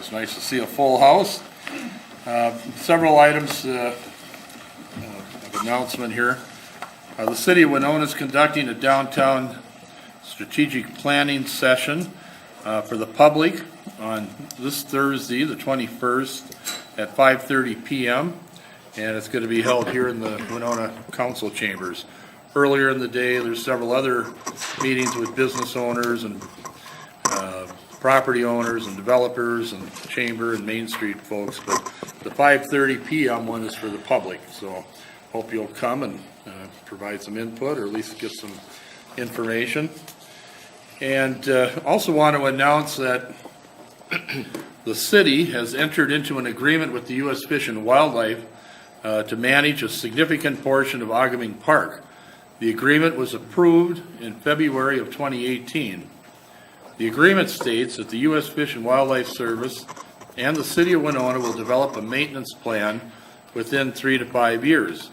It's nice to see a full house. Several items of announcement here. The City of Winona is conducting a downtown strategic planning session for the public on this Thursday, the 21st, at 5:30 p.m. And it's going to be held here in the Winona Council Chambers. Earlier in the day, there's several other meetings with business owners and property owners and developers and chamber and Main Street folks, but the 5:30 p.m. one is for the public. So hope you'll come and provide some input or at least get some information. And also want to announce that the city has entered into an agreement with the U.S. Fish and Wildlife to manage a significant portion of Oghaming Park. The agreement was approved in February of 2018. The agreement states that the U.S. Fish and Wildlife Service and the City of Winona will develop a maintenance plan within 3 to 5 years.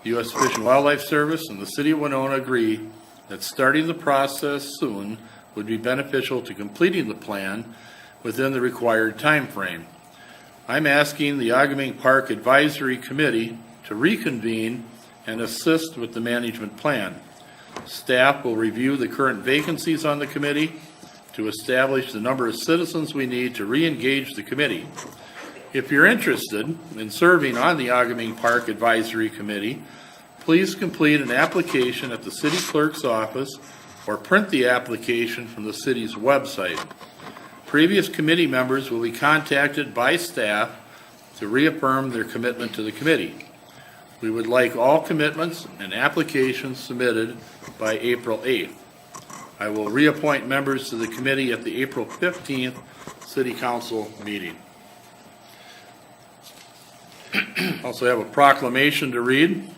The U.S. Fish and Wildlife Service and the City of Winona agree that starting the process soon would be beneficial to completing the plan within the required time frame. I'm asking the Oghaming Park Advisory Committee to reconvene and assist with the management plan. Staff will review the current vacancies on the committee to establish the number of citizens we need to re-engage the committee. If you're interested in serving on the Oghaming Park Advisory Committee, please complete an application at the city clerk's office or print the application from the city's website. Previous committee members will be contacted by staff to reaffirm their commitment to the committee. We would like all commitments and applications submitted by April 8th. I will reappoint members to the committee at the April 15th City Council meeting. Also have a proclamation to read.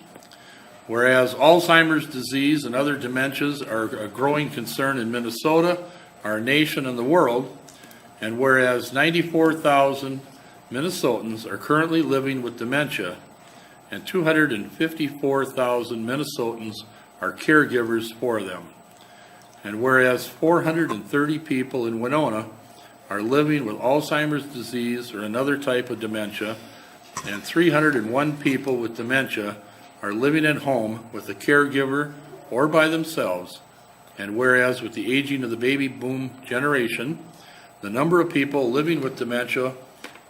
Whereas Alzheimer's disease and other dementias are a growing concern in Minnesota, our nation, and the world, and whereas 94,000 Minnesotans are currently living with dementia, and 254,000 Minnesotans are caregivers for them. And whereas 430 people in Winona are living with Alzheimer's disease or another type of dementia, and 301 people with dementia are living at home with a caregiver or by themselves, and whereas with the aging of the baby boom generation, the number of people living with dementia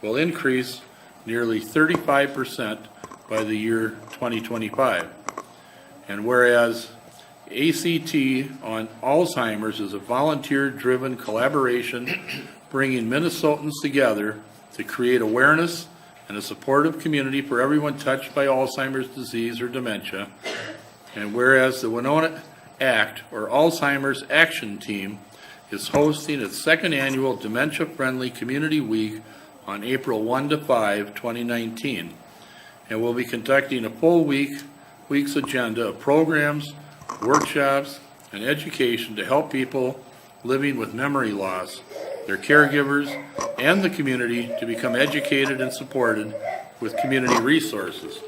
will increase nearly 35% by the year 2025. And whereas ACT on Alzheimer's is a volunteer-driven collaboration bringing Minnesotans together to create awareness and a supportive community for everyone touched by Alzheimer's disease or dementia. And whereas the Winona ACT, or Alzheimer's Action Team, is hosting its second annual Dementia Friendly Community Week on April 1 to 5, 2019. And we'll be conducting a full week's agenda of programs, workshops, and education to help people living with memory loss, their caregivers, and the community to become educated and supported with community resources.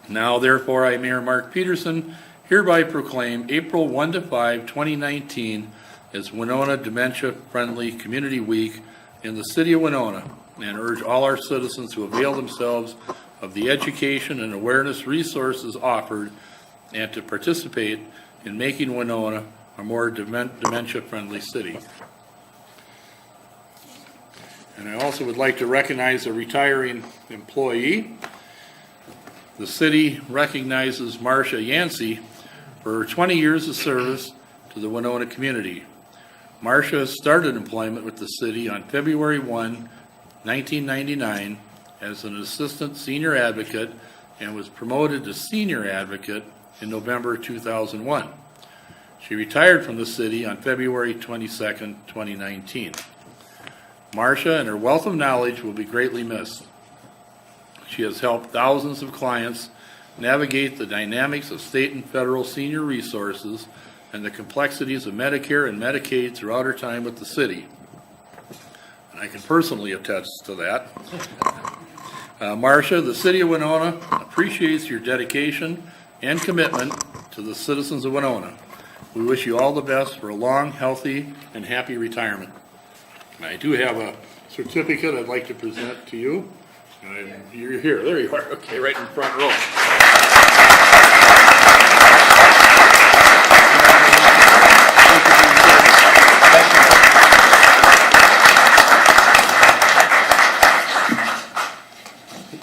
Now, therefore, I, Mayor Mark Peterson, hereby proclaim April 1 to 5, 2019 as Winona Dementia Friendly Community Week in the City of Winona, and urge all our citizens to avail themselves of the education and awareness resources offered and to participate in making Winona a more dementia-friendly city. And I also would like to recognize a retiring employee. The city recognizes Marcia Yancey for her 20 years of service to the Winona community. Marcia started employment with the city on February 1, 1999 as an assistant senior advocate and was promoted to senior advocate in November 2001. She retired from the city on February 22, 2019. Marcia and her wealth of knowledge will be greatly missed. She has helped thousands of clients navigate the dynamics of state and federal senior resources and the complexities of Medicare and Medicaid throughout her time with the city. And I can personally attest to that. Marcia, the City of Winona appreciates your dedication and commitment to the citizens of Winona. We wish you all the best for a long, healthy, and happy retirement. I do have a certificate I'd like to present to you. You're here. There you are. Okay, right in the front row.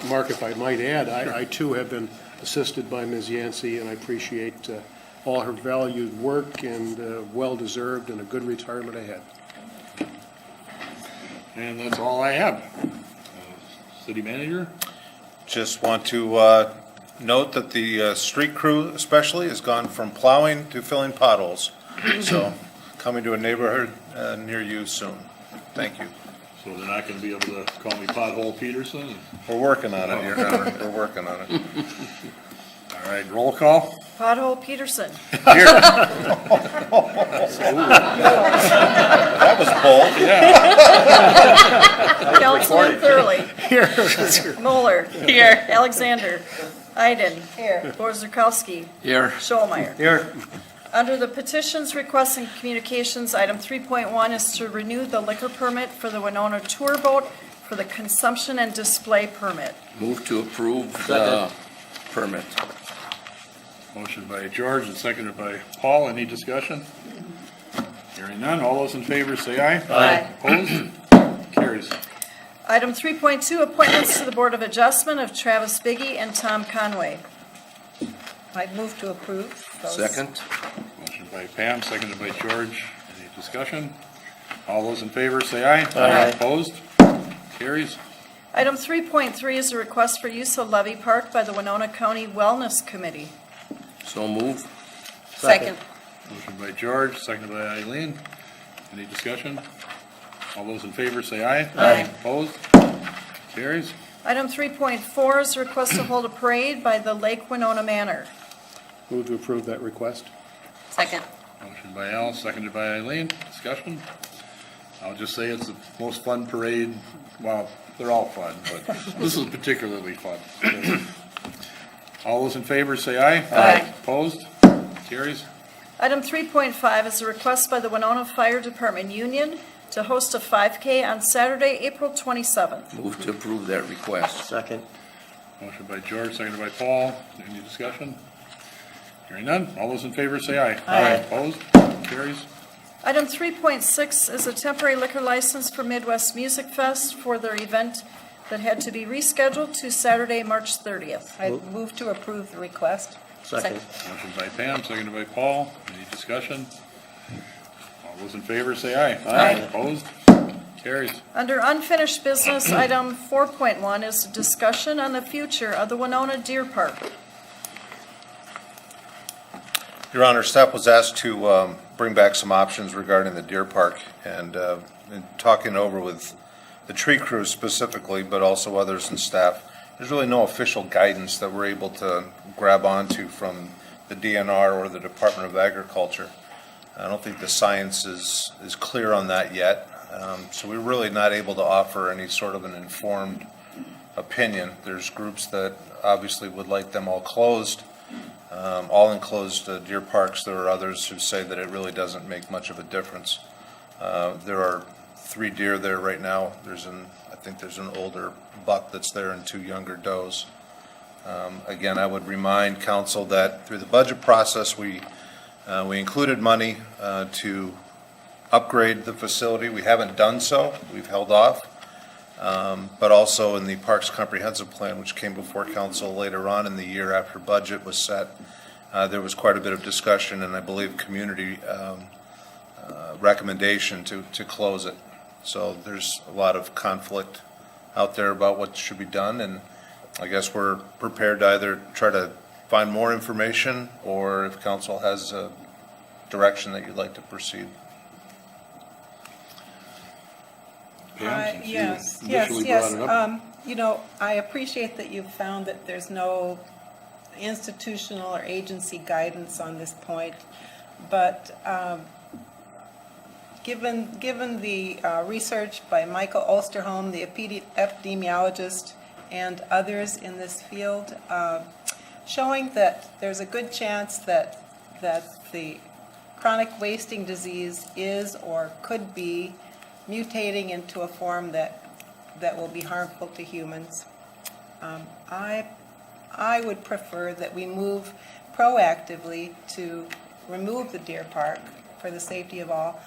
Mark, if I might add, I too have been assisted by Ms. Yancey, and I appreciate all her valued work and well-deserved and a good retirement ahead. And that's all I have. City manager? Just want to note that the street crew especially has gone from plowing to filling potholes. So coming to a neighborhood near you soon. Thank you. So they're not going to be able to call me Pothole Peterson? We're working on it, Your Honor. We're working on it. All right, roll call. Pothole Peterson. Here. That was bold. Yeah. Councilman Thurley. Here. Moeller. Here. Alexander. Iden. Here. Borzakowski. Here. Schollmeyer. Here. Under the petitions, requests, and communications, item 3.1 is to renew the liquor permit for the Winona Tour Boat for the consumption and display permit. Move to approve the permit. Motion by George and seconded by Paul. Any discussion? Hearing none. All those in favor say aye. Aye. Opposed? Carries. Item 3.2, appointments to the Board of Adjustment of Travis Biggie and Tom Conway. I'd move to approve those. Second. Motion by Pam, seconded by George. Any discussion? All those in favor say aye. Aye. Opposed? Carries. Item 3.3 is a request for use of Levy Park by the Winona County Wellness Committee. So move. Second. Motion by George, seconded by Eileen. Any discussion? All those in favor say aye. Aye. Opposed? Carries. Item 3.4 is a request to hold a parade by the Lake Winona Manor. Move to approve that request. Second. Motion by Al, seconded by Eileen. Discussion? I'll just say it's the most fun parade. Well, they're all fun, but this is particularly fun. All those in favor say aye. Aye. Opposed? Carries. Item 3.5 is a request by the Winona Fire Department Union to host a 5K on Saturday, April 27th. Move to approve that request. Second. Motion by George, seconded by Paul. Any discussion? Hearing none. All those in favor say aye. Aye. Opposed? Carries. Item 3.6 is a temporary liquor license for Midwest Music Fest for their event that had to be rescheduled to Saturday, March 30th. I move to approve the request. Second. Motion by Pam, seconded by Paul. Any discussion? All those in favor say aye. Aye. Opposed? Carries. Under unfinished business, item 4.1 is a discussion on the future of the Winona Deer Park. Your Honor, staff was asked to bring back some options regarding the deer park, and in talking over with the tree crew specifically, but also others in staff, there's really no official guidance that we're able to grab onto from the DNR or the Department of Agriculture. I don't think the science is clear on that yet, so we're really not able to offer any sort of an informed opinion. There's groups that obviously would like them all closed. All enclosed deer parks. There are others who say that it really doesn't make much of a difference. There are 3 deer there right now. I think there's an older buck that's there and 2 younger does. Again, I would remind council that through the budget process, we included money to upgrade the facility. We haven't done so. We've held off. But also in the Parks Comprehensive Plan, which came before council later on in the year after budget was set, there was quite a bit of discussion and I believe community recommendation to close it. So there's a lot of conflict out there about what should be done, and I guess we're prepared to either try to find more information or if council has a direction that you'd like to proceed. Pam, since you Yes. initially brought it up. You know, I appreciate that you've found that there's no institutional or agency guidance on this point, but given the research by Michael Osterholm, the epidemiologist, and others in this field, showing that there's a good chance that the chronic wasting disease is or could be mutating into a form that will be harmful to humans. I would prefer that we move proactively to remove the deer park for the safety of all.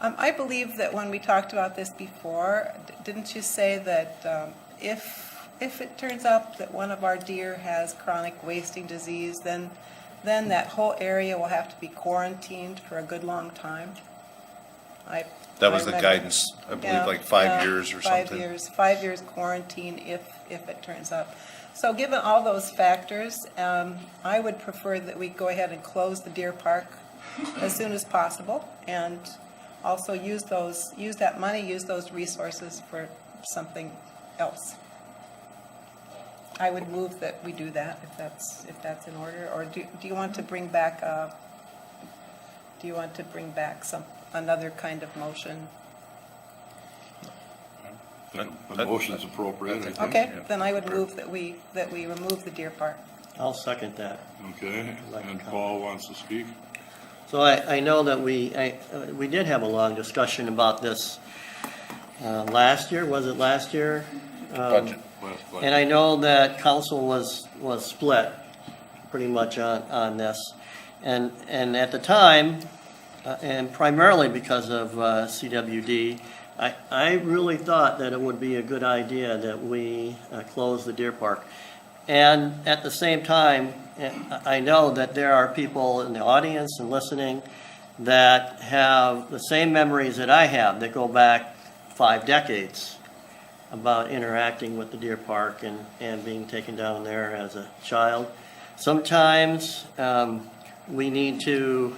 I believe that when we talked about this before, didn't you say that if it turns out that one of our deer has chronic wasting disease, then that whole area will have to be quarantined for a good long time? That was I the remember. guidance, I believe, Yeah, like 5 yeah, years or 5 something. years, 5 years quarantine if it turns up. So given all those factors, I would prefer that we go ahead and close the deer park as soon as possible, and also use that money, use those resources for something else. I would move that we do that, if that's in order. Or do you want to bring back another kind of motion? The motion's appropriate, I think. Okay, then I would move that we remove the deer park. I'll second that. Okay, Like and to Paul wants to speak? So I know that we did have a long discussion about this last year, was it last year? Budget. And I know that council was split pretty much on this. And at the time, and primarily because of CWD, I really thought that it would be a good idea that we close the deer park. And at the same time, I know that there are people in the audience and listening that have the same memories that I have that go back 5 decades about interacting with the deer park and being taken down there as a child. Sometimes we need to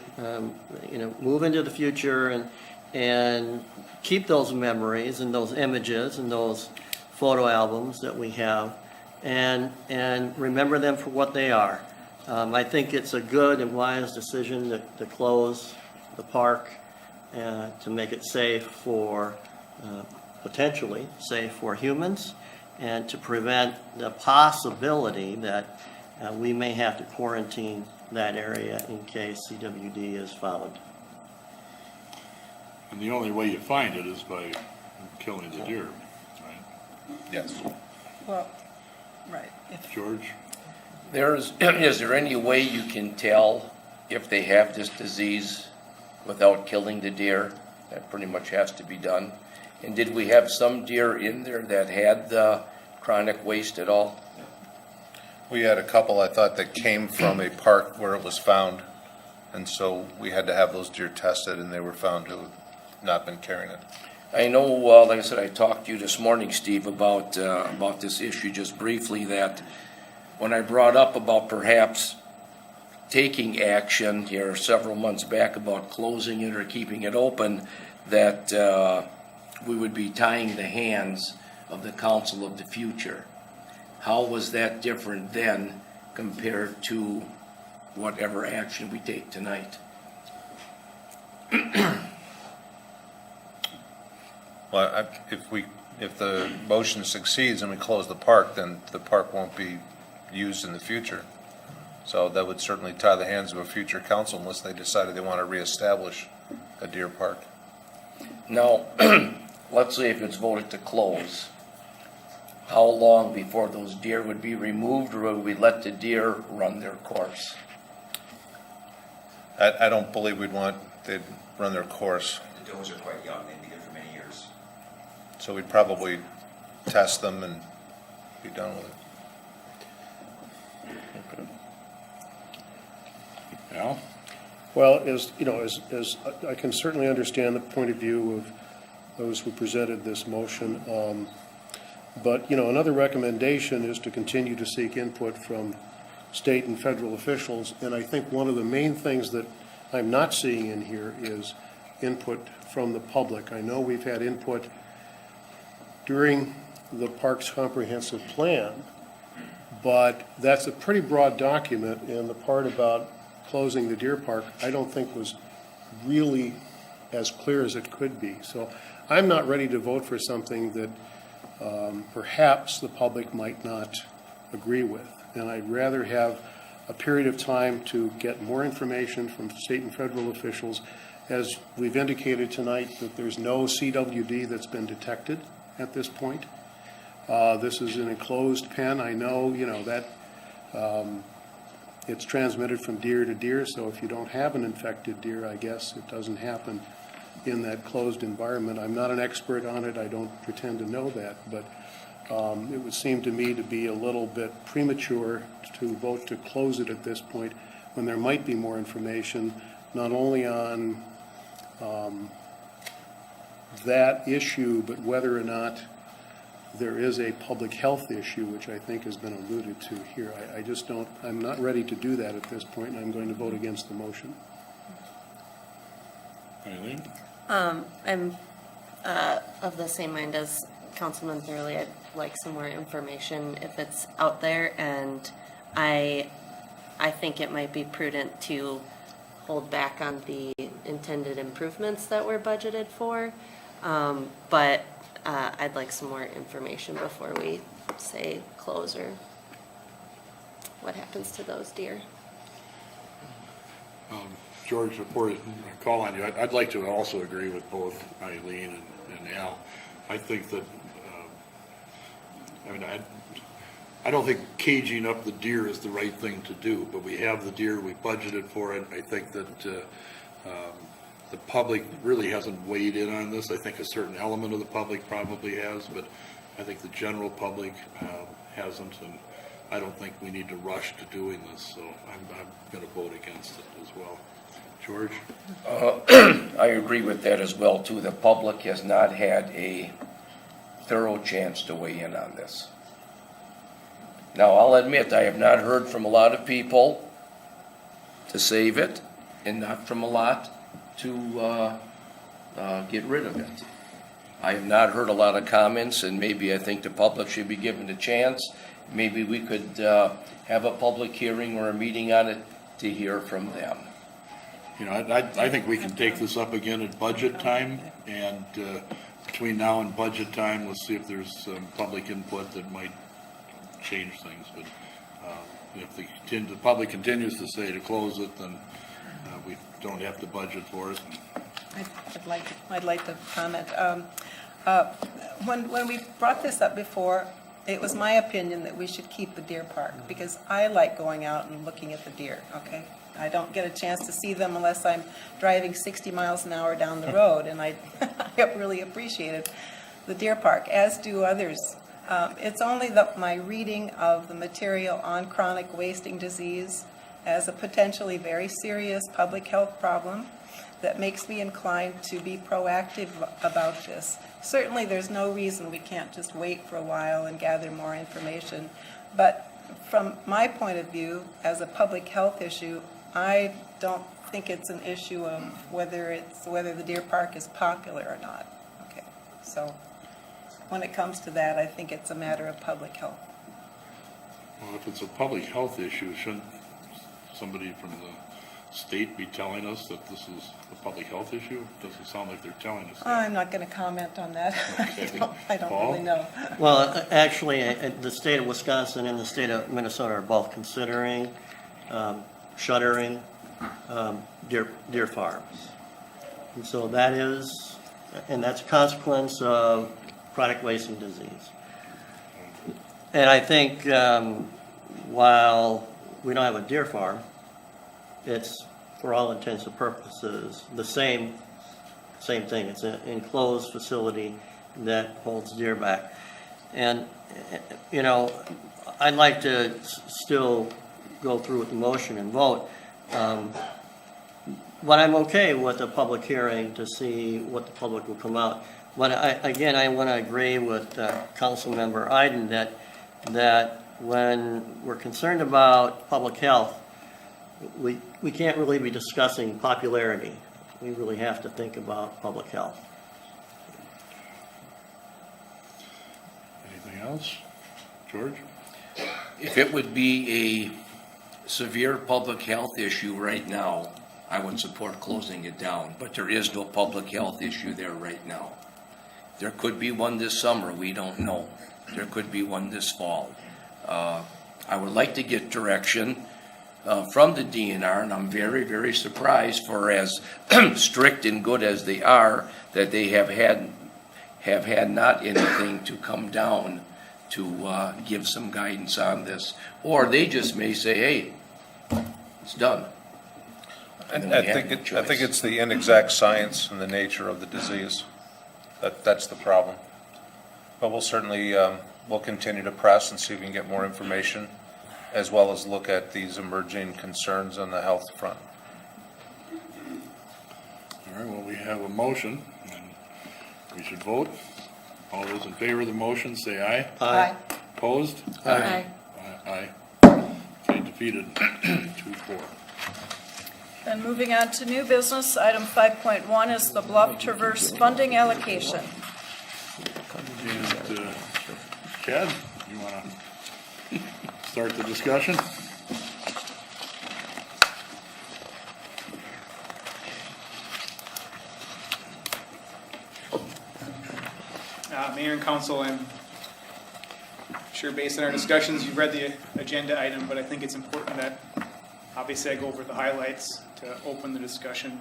move into the future and keep those memories and those images and those photo albums that we have and remember them for what they are. I think it's a good and wise decision to close the park to make it safe for, potentially safe for humans, and to prevent the possibility that we may have to quarantine that area in case CWD is found. And the only way you find it is by killing the deer, right? Yes. Well, right. George? Is there any way you can tell if they have this disease without killing the deer? That pretty much has to be done. And did we have some deer in there that had the chronic waste at all? We had a couple, I thought, that came from a park where it was found, and so we had to have those deer tested, and they were found to have not been carrying it. I know, like I said, I talked to you this morning, Steve, about this issue just briefly, that when I brought up about perhaps taking action here several months back about closing it or keeping it open, that we would be tying the hands of the council of the future. How was that different then compared to whatever action we take tonight? Well, if the motion succeeds and we close the park, then the park won't be used in the future. So that would certainly tie the hands of a future council unless they decided they want to reestablish a deer park. Now, let's say if it's voted to close, how long before those deer would be removed, or would we let the deer run their course? I don't believe they'd run their course. The does are quite young, they'd be good for many years. So we'd probably test them and be done with it. Al? Well, as I can certainly understand the point of view of those who presented this motion. But, another recommendation is to continue to seek input from state and federal officials. And I think one of the main things that I'm not seeing in here is input from the public. I know we've had input during the Parks Comprehensive Plan, but that's a pretty broad document, and the part about closing the deer park, I don't think was really as clear as it could be. So I'm not ready to vote for something that perhaps the public might not agree with. And I'd rather have a period of time to get more information from state and federal officials as we've indicated tonight, that there's no CWD that's been detected at this point. This is an enclosed pen. I know, that it's transmitted from deer to deer, so if you don't have an infected deer, I guess it doesn't happen in that closed environment. I'm not an expert on it. I don't pretend to know that, but it would seem to me to be a little bit premature to vote to close it at this point when there might be more information, not only on that issue, but whether or not there is a public health issue, which I think has been alluded to here. I just don't, I'm not ready to do that at this point, and I'm going to vote against the motion. Eileen? I'm of the same mind as Councilman Thurley. I'd like some more information if it's out there, and I think it might be prudent to hold back on the intended improvements that were budgeted for, but I'd like some more information before we say close or what happens to those deer. George, before I call on you, I'd like to also agree with both Eileen and Al. I think that, I don't think caging up the deer is the right thing to do, but we have the deer, we budgeted for it. I think that the public really hasn't weighed in on this. I think a certain element of the public probably has, but I think the general public hasn't, and I don't think we need to rush to doing this, so I'm going to vote against it as well. George? I agree with that as well, too. The public has not had a thorough chance to weigh in on this. Now, I'll admit, I have not heard from a lot of people to save it, and not from a lot to get rid of it. I have not heard a lot of comments, and maybe I think the public should be given a chance. Maybe we could have a public hearing or a meeting on it to hear from them. I think we can take this up again at budget time, and between now and budget time, let's see if there's some public input that might change things. But if the public continues to say to close it, then we don't have to budget for it. I'd like to comment. When we brought this up before, it was my opinion that we should keep the deer park, because I like going out and looking at the deer, okay? I don't get a chance to see them unless I'm driving 60 miles an hour down the road, and I really appreciated the deer park, as do others. It's only my reading of the material on chronic wasting disease as a potentially very serious public health problem that makes me inclined to be proactive about this. Certainly, there's no reason we can't just wait for a while and gather more information, but from my point of view, as a public health issue, I don't think it's an issue of whether the deer park is popular or not. Okay, so when it comes to that, I think it's a matter of public health. Well, if it's a public health issue, shouldn't somebody from the state be telling us that this is a public health issue? It doesn't sound like they're telling us that. I'm not going to comment on that. Okay. I don't Paul? really know. Well, actually, the state of Wisconsin and the state of Minnesota are both considering shuttering deer farms. And so that is, and that's a consequence of chronic wasting disease. And I think while we don't have a deer farm, it's, for all intents and purposes, the same thing. It's an enclosed facility that holds deer back. And, I'd like to still go through with the motion and vote. But I'm okay with a public hearing to see what the public will come out. But I want to agree with Councilmember Iden that when we're concerned about public health, we can't really be discussing popularity. We really have to think about public health. Anything else? George? If it would be a severe public health issue right now, I would support closing it down, but there is no public health issue there right now. There could be one this summer, we don't know. There could be one this fall. I would like to get direction from the DNR, and I'm very, very surprised for as strict and good as they are, that they have had not anything to come down to give some guidance on this. Or they just may say, hey, it's done. And then I we have think, no I think choice. it's the inexact science and the nature of the disease. That's the problem. But we'll certainly, we'll continue to press and see if we can get more information, as well as look at these emerging concerns on the health front. All right, well, we have a motion, and we should vote. All those in favor of the motion, say aye. Aye. Opposed? Aye. Aye. Okay, defeated, 2-4. Then moving on to new business, item 5.1 is the Bluff Traverse funding allocation. And, Chad, you want to start the discussion? Mayor and council, I'm sure based on our discussions, you've read the agenda item, but I think it's important that obviously I go over the highlights to open the discussion.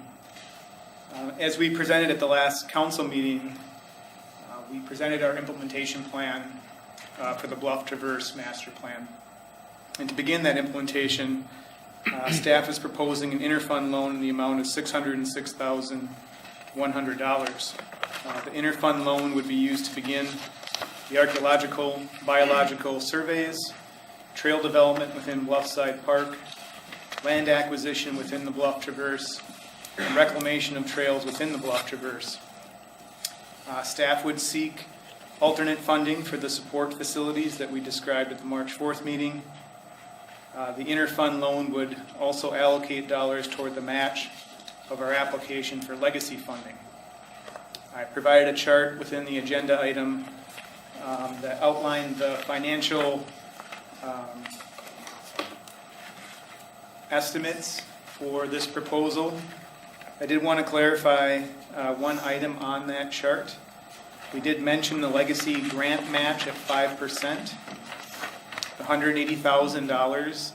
As we presented at the last council meeting, we presented our implementation plan for the Bluff Traverse Master Plan. And to begin that implementation, staff is proposing an interfund loan in the amount of $606,100. The interfund loan would be used to begin the archaeological, biological surveys, trail development within Bluffside Park, land acquisition within the Bluff Traverse, and reclamation of trails within the Bluff Traverse. Staff would seek alternate funding for the support facilities that we described at the March 4th meeting. The interfund loan would also allocate dollars toward the match of our application for legacy funding. I provided a chart within the agenda item that outlined the financial estimates for this proposal. I did want to clarify one item on that chart. We did mention the legacy grant match at 5%. The $180,000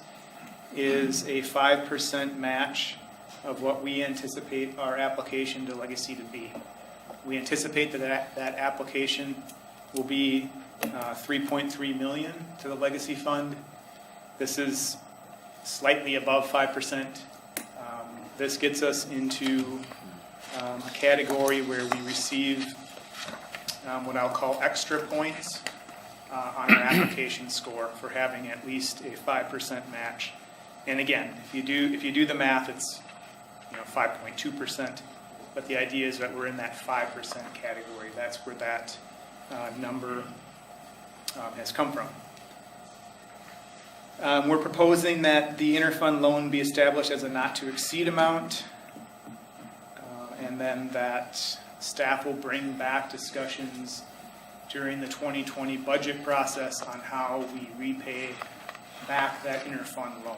is a 5% match of what we anticipate our application to legacy to be. We anticipate that application will be $3.3 million to the legacy fund. This is slightly above 5%. This gets us into a category where we receive what I'll call extra points on our application score for having at least a 5% match. And again, if you do the math, it's 5.2%. But the idea is that we're in that 5% category. That's where that number has come from. We're proposing that the interfund loan be established as a not-to-exceed amount, and then that staff will bring back discussions during the 2020 budget process on how we repay back that interfund loan.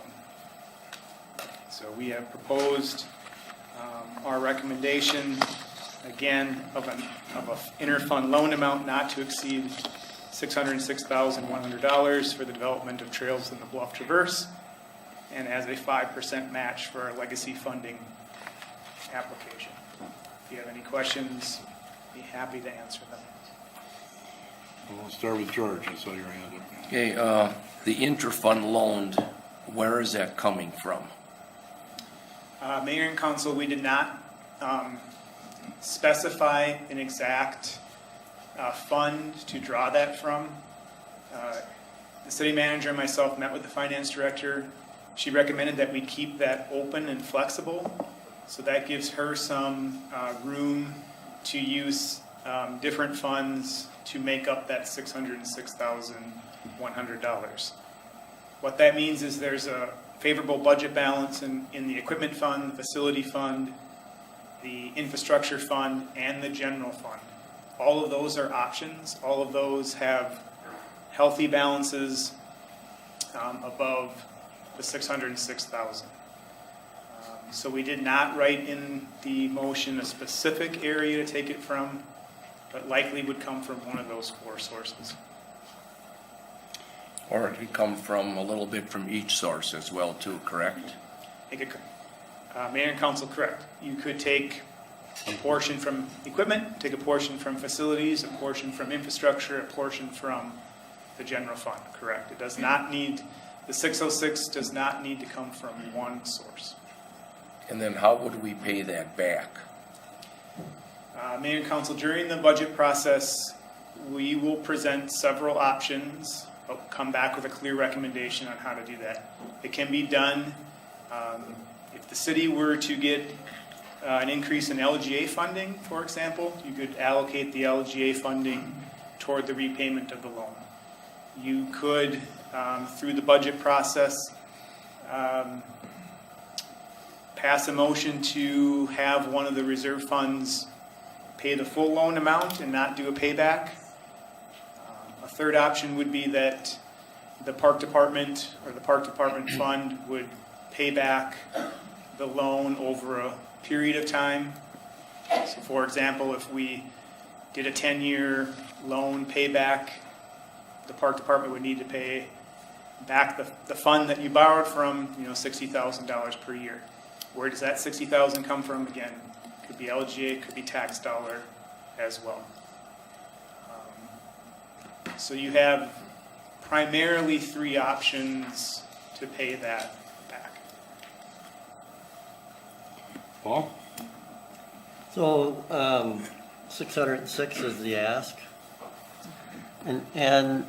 So we have proposed our recommendation, again, of an interfund loan amount not to exceed $606,100 for the development of trails in the Bluff Traverse, and as a 5% match for our legacy funding application. If you have any questions, I'd be happy to answer them. We'll start with George. I saw your hand up. Okay, the interfund loan, where is that coming from? Mayor and council, we did not specify an exact fund to draw that from. The city manager and myself met with the finance director. She recommended that we keep that open and flexible, so that gives her some room to use different funds to make up that $606,100. What that means is there's a favorable budget balance in the equipment fund, the facility fund, the infrastructure fund, and the general fund. All of those are options. All of those have healthy balances above the $606,000. So we did not write in the motion a specific area to take it from, but likely would come from one of those four sources. Or it could come from a little bit from each source as well too, correct? It could, Mayor and Council, correct. You could take a portion from equipment, take a portion from facilities, a portion from infrastructure, a portion from the general fund, correct? It does not need, the 606 does not need to come from one source. And then how would we pay that back? Mayor and Council, during the budget process, we will present several options, but come back with a clear recommendation on how to do that. It can be done, if the city were to get an increase in LGA funding, for example, you could allocate the LGA funding toward the repayment of the loan. You could, through the budget process, pass a motion to have one of the reserve funds pay the full loan amount and not do a payback. A third option would be that the park department or the park department fund would pay back the loan over a period of time. So for example, if we did a 10-year loan payback, the park department would need to pay back the fund that you borrowed from, $60,000 per year. Where does that $60,000 come from? Again, could be LGA, could be tax dollar as well. So you have primarily three options to pay that back. Paul? So, 606 is the ask. And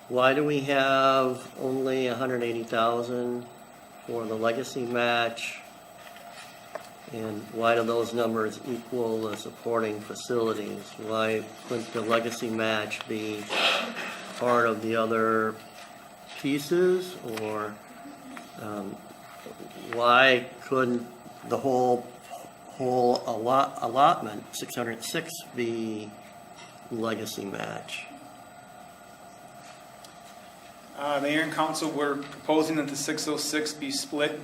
why do we have only 180,000 for the legacy match? And why do those numbers equal the supporting facilities? Why couldn't the legacy match be part of the other pieces? Or why couldn't the whole allotment, 606, be legacy match? Mayor and Council, we're proposing that the 606 be split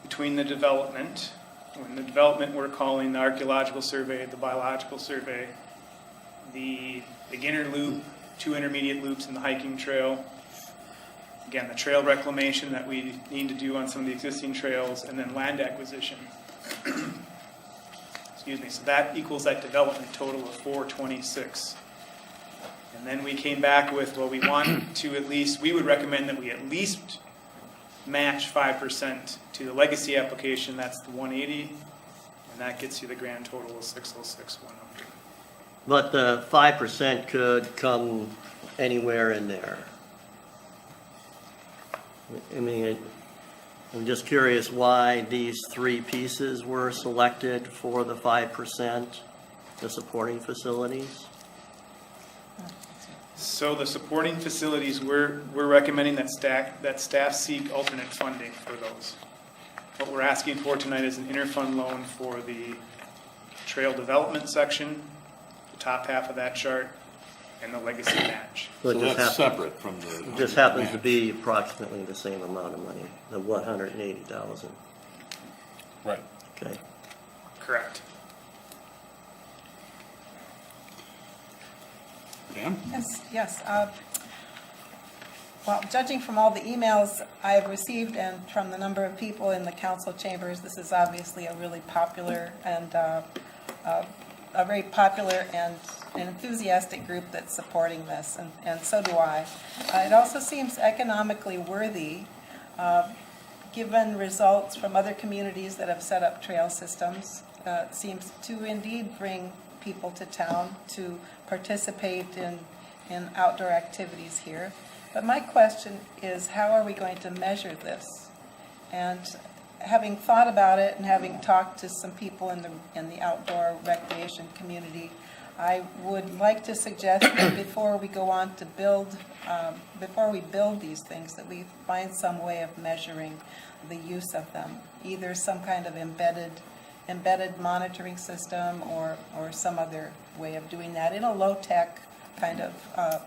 between the development. When the development we're calling the archaeological survey, the biological survey, the beginner loop, 2 intermediate loops, and the hiking trail. Again, the trail reclamation that we need to do on some of the existing trails, and then land acquisition. Excuse me, so that equals that development total of 426. And then we came back with, well, we want to at least, we would recommend that we at least match 5% to the legacy application, that's the 180, and that gets you the grand total of 606, 100. But the 5% could come anywhere in there. I mean, I'm just curious why these three pieces were selected for the 5%, the supporting facilities. So the supporting facilities, we're recommending that staff seek alternate funding for those. What we're asking for tonight is an interfund loan for the trail development section, the top half of that chart, and the legacy match. So it just that's happens, separate from the. it just happens to be approximately the same amount of money, the 180,000. Right. Okay. Correct. Dan? Yes. Well, judging from all the emails I've received and from the number of people in the council chambers, this is obviously a really popular and a very popular and an enthusiastic group that's supporting this, and so do I. It also seems economically worthy, given results from other communities that have set up trail systems. It seems to indeed bring people to town to participate in outdoor activities here. But my question is, how are we going to measure this? And having thought about it and having talked to some people in the outdoor recreation community, I would like to suggest that before we go on to build, before we build these things, that we find some way of measuring the use of them, either some kind of embedded monitoring system or some other way of doing that in a low-tech kind of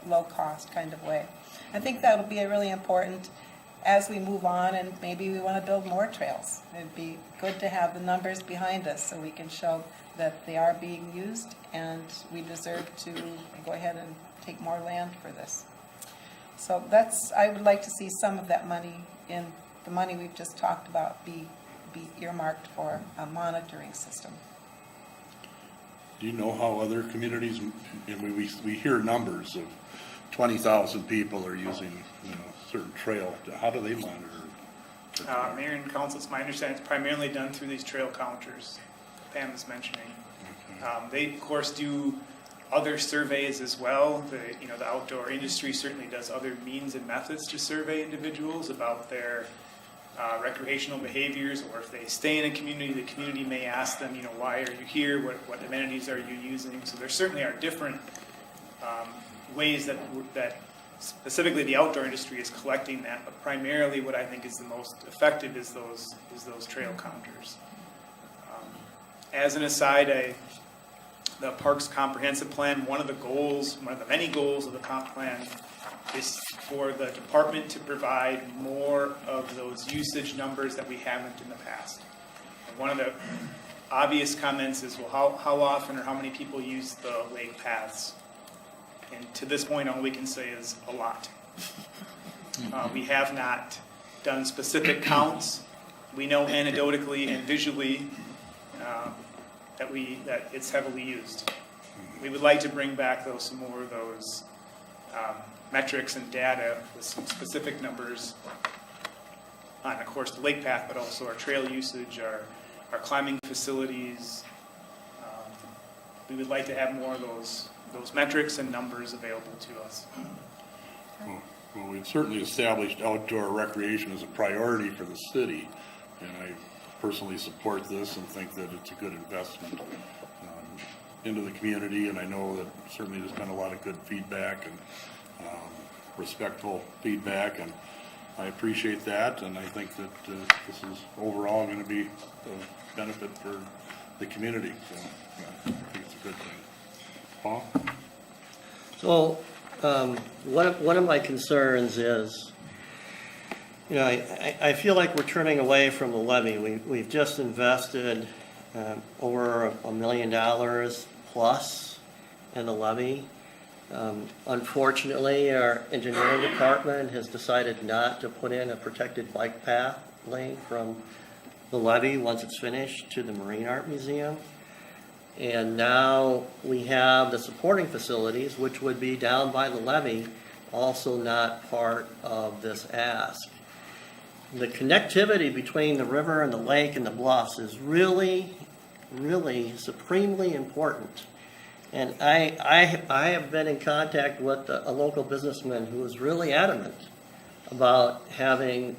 low-cost kind of way. I think that would be really important. as we move on and maybe we want to build more trails. It'd be good to have the numbers behind us so we can show that they are being used and we deserve to go ahead and take more land for this. So I would like to see some of that money in the money we've just talked about be earmarked for a monitoring system. Do you know how other communities, and we hear numbers of 20,000 people are using, certain trail. How do they monitor? Mayor and council, it's my understanding it's primarily done through these trail counters Pam is mentioning. They, of course, do other surveys as well. The outdoor industry certainly does other means and methods to survey individuals about their recreational behaviors, or if they stay in a community, the community may ask them, why are you here? What amenities are you using? So there certainly are different ways that specifically the outdoor industry is collecting that, but primarily what I think is the most effective is those trail counters. As an aside, the Parks Comprehensive Plan, one of the many goals of the comp plan is for the department to provide more of those usage numbers that we haven't in the past. And one of the obvious comments is, well, how often or how many people use the lake paths? And to this point, all we can say is a lot. We have not done specific counts. We know anecdotally and visually that it's heavily used. We would like to bring back some more of those metrics and data with some specific numbers on, of course, the lake path, but also our trail usage, our climbing facilities. We would like to have more of those metrics and numbers available to us. Well, we've certainly established outdoor recreation as a priority for the city, and I personally support this and think that it's a good investment into the community, and I know that certainly there's been a lot of good feedback and respectful feedback, and I appreciate that, and I think that this is overall going to be a benefit for the community, so I think it's a good thing. Paul? So, one of my concerns is, I feel like we're turning away from the levy. We've just invested over $1 million plus in the levy. Unfortunately, our engineering department has decided not to put in a protected bike path lane from the levee once it's finished to the Marine Art Museum. And now we have the supporting facilities, which would be down by the levee, also not part of this ask. The connectivity between the river and the lake and the bluffs is really, really supremely important. And I have been in contact with a local businessman who is really adamant about having,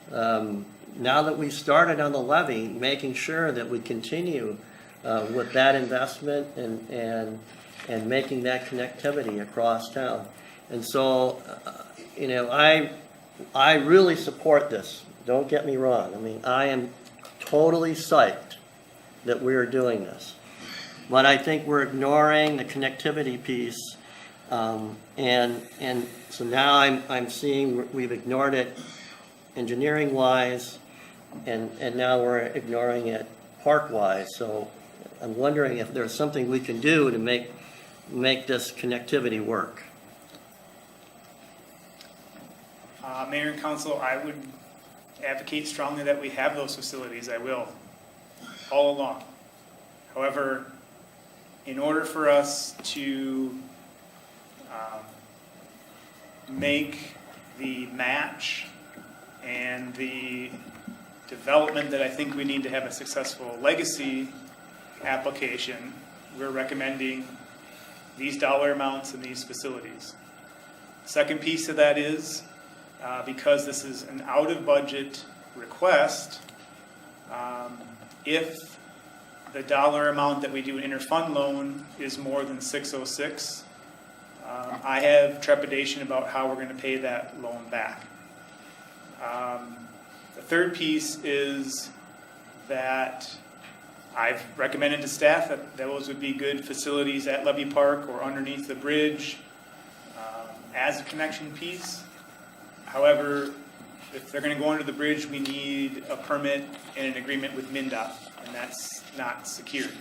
now that we've started on the levee, making sure that we continue with that investment and making that connectivity across town. And so, I really support this. Don't get me wrong. I mean, I am totally psyched that we're doing this. But I think we're ignoring the connectivity piece. And so now I'm seeing we've ignored it engineering-wise, and now we're ignoring it park-wise. So I'm wondering if there's something we can do to make this connectivity work. Mayor and Council, I would advocate strongly that we have those facilities. I will, all along. However, in order for us to make the match and the development that I think we need to have a successful legacy application, we're recommending these dollar amounts and these facilities. Second piece of that is, because this is an out-of-budget request, if the dollar amount that we do an interfund loan is more than 606, I have trepidation about how we're going to pay that loan back. The third piece is that I've recommended to staff that those would be good facilities at Levy Park or underneath the bridge as a connection piece. However, if they're gonna go under the bridge, we need a permit and an agreement with MinDOT, and that's not secured.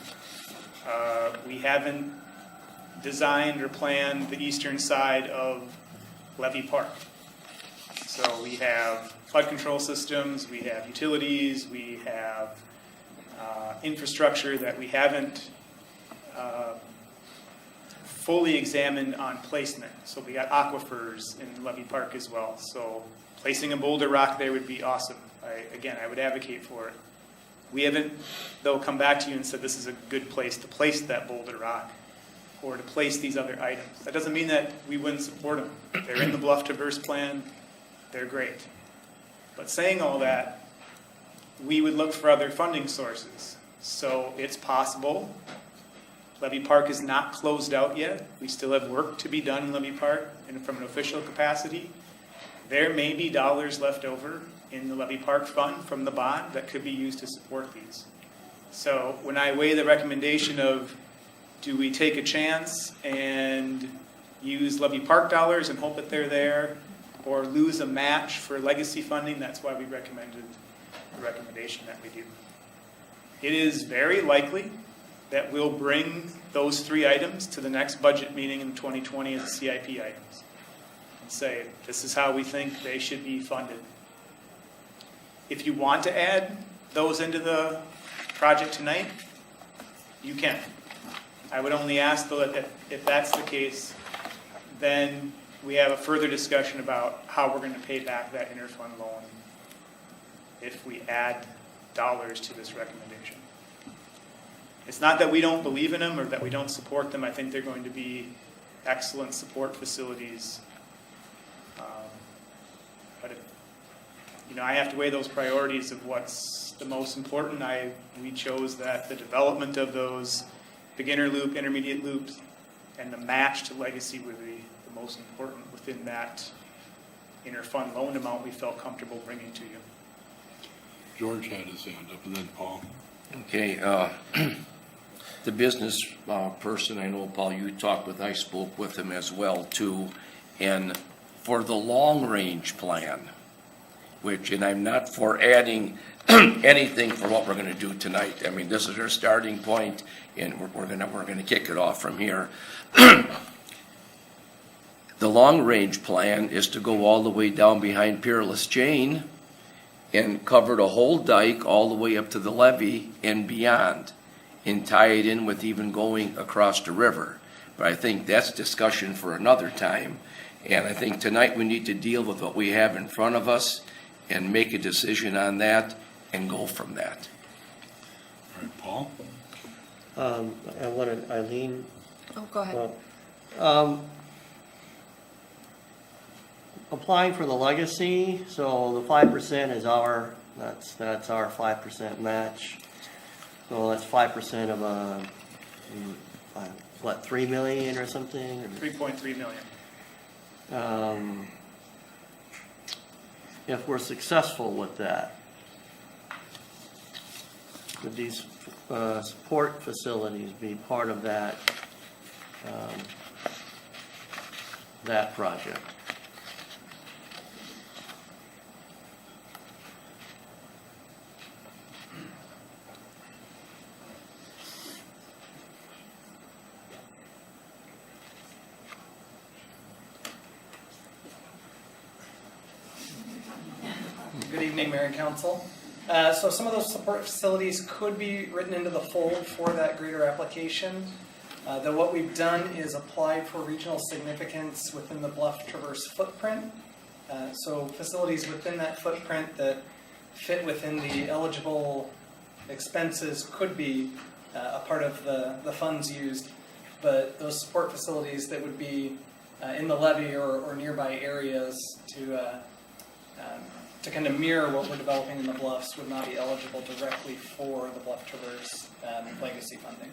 We haven't designed or planned the eastern side of Levy Park. So we have flood control systems, we have utilities, we have infrastructure that we haven't fully examined on placement. So we got aquifers in Levy Park as well. So placing a boulder rock there would be awesome. I would advocate for it. We haven't, though, come back to you and said this is a good place to place that boulder rock or to place these other items. That doesn't mean that we wouldn't support them. They're in the Bluff Traverse Plan. They're great. But saying all that, we would look for other funding sources. So it's possible. Levy Park is not closed out yet. We still have work to be done in Levy Park and from an official capacity. There may be dollars left over in the Levy Park fund from the bond that could be used to support these. So when I weigh the recommendation of, do we take a chance and use Levy Park dollars and hope that they're there, or lose a match for legacy funding, that's why we recommended the recommendation that we do. It is very likely that we'll bring those three items to the next budget meeting in 2020 as CIP items and say, this is how we think they should be funded. If you want to add those into the project tonight, you can. I would only ask though that if that's the case, then we have a further discussion about how we're going to pay back that interfund loan if we add dollars to this recommendation. It's not that we don't believe in them or that we don't support them. I think they're going to be excellent support facilities. But I have to weigh those priorities of what's the most important. We chose that the development of those beginner loop, intermediate loops, and the match to legacy would be the most important within that interfund loan amount we felt comfortable bringing to you. George had his hand up, and then Paul. Okay, the business person, I know, Paul, you talked with, I spoke with him as well, too. And for the long-range plan, and I'm not for adding anything for what we're going to do tonight. I mean, this is our starting point, and we're going to kick it off from here. The long-range plan is to go all the way down behind Peerless Chain and cover the whole dike all the way up to the levee and beyond, and tie it in with even going across the river. But I think that's discussion for another time. And I think tonight we need to deal with what we have in front of us and make a decision on that and go from that. All right, Paul? I wanted Eileen. Oh, go ahead. Applying for the legacy, so the 5% is that's our 5% match. So that's 5% of what, 3 million or something? 3.3 million. If we're successful with that, would these support facilities be part of that that project? Good evening, Mayor and Council. So some of those support facilities could be written into the fold for that greater application. Though what we've done is applied for regional significance within the Bluff Traverse footprint. So facilities within that footprint that fit within the eligible expenses could be a part of the funds used. But those support facilities that would be in the levee or nearby areas to kind of mirror what we're developing in the Bluffs would not be eligible directly for the Bluff Traverse legacy funding.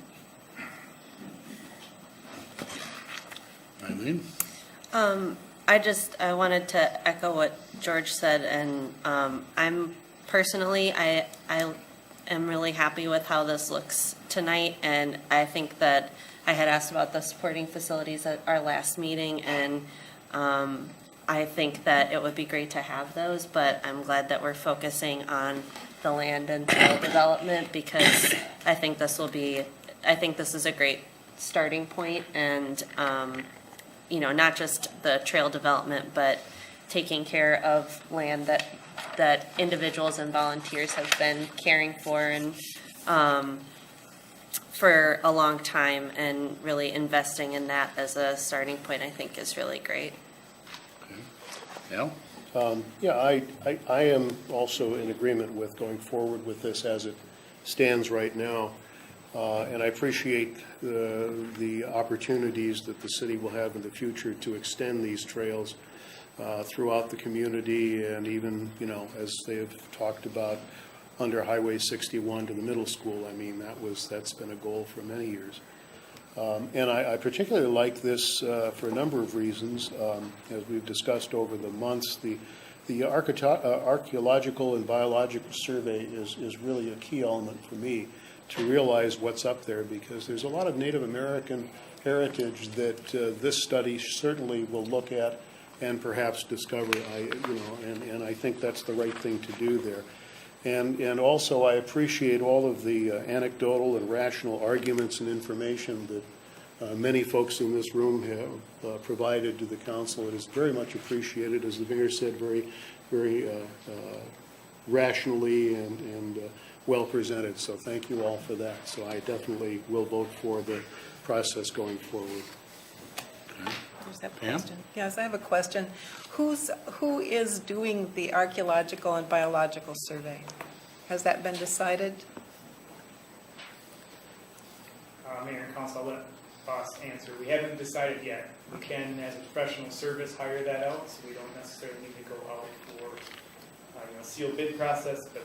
Eileen? I wanted to echo what George said, and I'm personally, I am really happy with how this looks tonight, and I think that I had asked about the supporting facilities at our last meeting, and I think that it would be great to have those, but I'm glad that we're focusing on the land and trail development because I think this is a great starting point and, not just the trail development, but taking care of land that individuals and volunteers have been caring for and, for a long time, and really investing in that as a starting point, I think is really great. Al? Yeah, I am also in agreement with going forward with this as it stands right now. And I appreciate the opportunities that the city will have in the future to extend these trails throughout the community and even, as they've talked about, under Highway 61 to the middle school. I mean, that's been a goal for many years. And I particularly like this for a number of reasons. As we've discussed over the months, the archaeological and biological survey is really a key element for me to realize what's up there, because there's a lot of Native American heritage that this study certainly will look at and perhaps discover. And I think that's the right thing to do there. And also, I appreciate all of the anecdotal and rational arguments and information that many folks in this room have provided to the council. It is very much appreciated, as the mayor said, very, very rationally and well presented. So thank you all for that. So I definitely will vote for the process going forward. There's that Pam? question. Yes, I have a question. Who is doing the archaeological and biological survey? Has that been decided? Mayor and council, I'll let Boss answer. We haven't decided yet. We can, as a professional service, hire that out, so we don't necessarily need to go out for a sealed bid process, but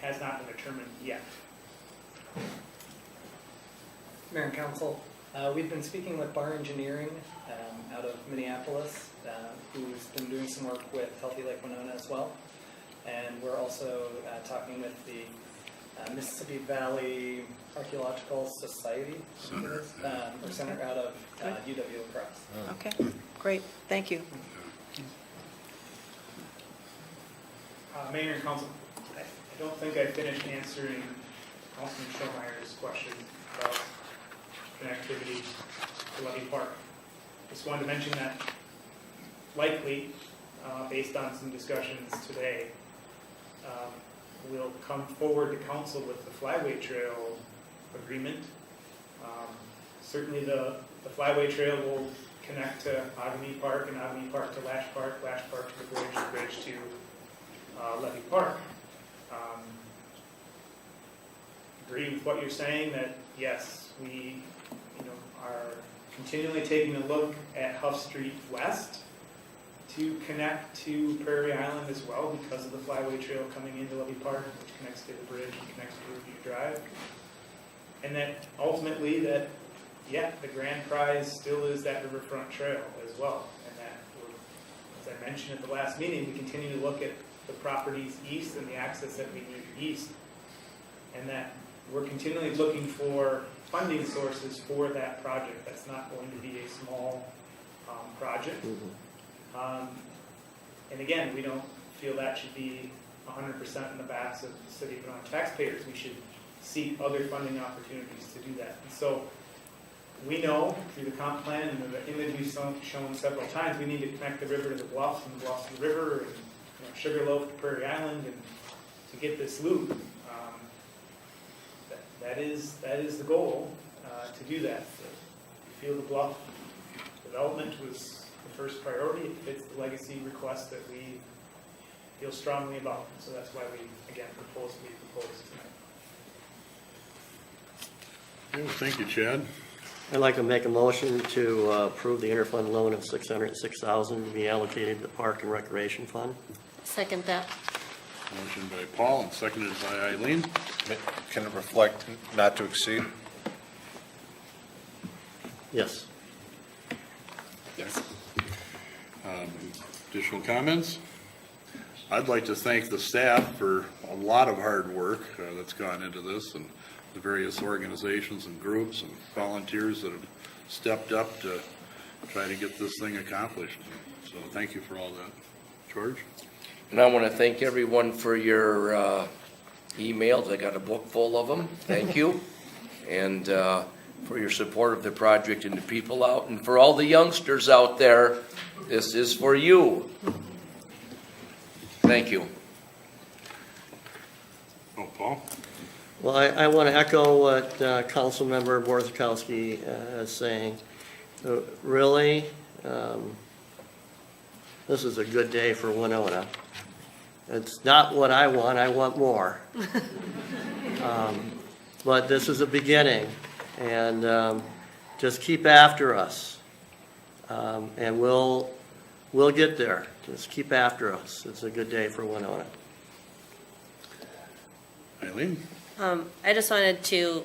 has not been determined yet. Mayor and council, we've been speaking with Bar Engineering out of Minneapolis, who's been doing some work with Healthy Lake Winona as well. And we're also talking with the Mississippi Valley Archaeological Society, I think it is, or center out of UW La Crosse. Okay, great, thank you. Mayor and council, I don't think I finished answering Councilman Schomeyer's question about connectivity to Levy Park. Just wanted to mention that likely, based on some discussions today, we'll come forward to council with the Flyway Trail agreement. Certainly the Flyway Trail will connect to Ogden Park and Ogden Park to Lash Park to the bridge to Levy Park. Agree with what you're saying, that yes, we are continually taking a look at Huff Street West to connect to Prairie Island as well, because of the Flyway Trail coming into Levy Park, which connects to the bridge and connects to Review Drive. And that ultimately the grand prize still is that riverfront trail as well. And that, as I mentioned at the last meeting, we continue to look at the properties east and the access that we need east. And that we're continually looking for funding sources for that project. That's not going to be a small project. And again, we don't feel that should be 100% in the backs of the city of Winona taxpayers. We should seek other funding opportunities to do that. And so we know through the comp plan and the image we've shown several times, we need to connect the river to the bluffs and the bluffs to the river, and Sugarloaf to Prairie Island, and to get this loop. That is the goal, to do that. We feel the bluff development was the first priority. It fits the legacy request that we feel strongly about. So that's why we propose tonight. Thank you, Chad. I'd like to make a motion to approve the interfund loan of $606,000 to be allocated to the Park and Recreation Fund. Second that. Motion by Paul and seconded by Eileen. Can it reflect not to exceed? Yes. Yes. Additional comments? I'd like to thank the staff for a lot of hard work that's gone into this, and the various organizations and groups and volunteers that have stepped up to try to get this thing accomplished. So So thank you for all that. George? And I want to thank everyone for your emails. I got a book full of them. Thank you. And for your support of the project and the people out. And for all the youngsters out there, this is for you. Thank you. Oh, Paul? Well, I want to echo what Councilmember Borthakowski is saying. Really, this is a good day for Winona. It's not what I want more. But this is a beginning, and just keep after us. And we'll get there. Just keep after us. It's a good day for Winona. Eileen? I just wanted to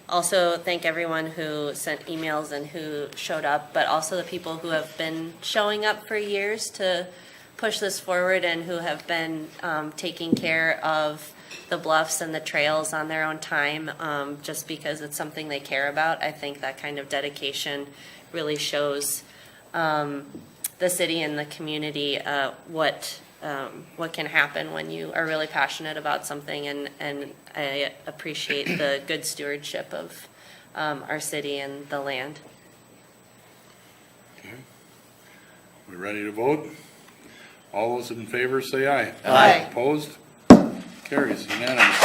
also thank everyone who sent emails and who showed up, but also the people who have been showing up for years to push this forward and who have been taking care of the bluffs and the trails on their own time, just because it's something they care about. I think that kind of dedication really shows the city and the community what can happen when you are really passionate about something, and I appreciate the good stewardship of our city and the land. Okay. We ready to vote? All those in favor say aye. Aye. Opposed? Carries unanimous.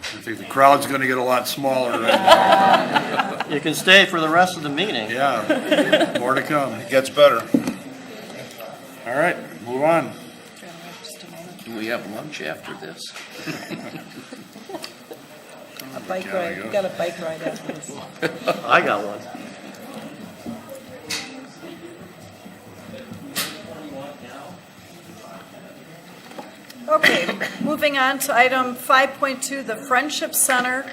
I think the crowd's gonna get a lot smaller right now. You can stay for the rest of the meeting. Yeah, more to come. It gets better. All right, move on. Do we have lunch after this? A bike ride, we got a bike ride after this. I got one. Okay, moving on to item 5.2, the Friendship Center,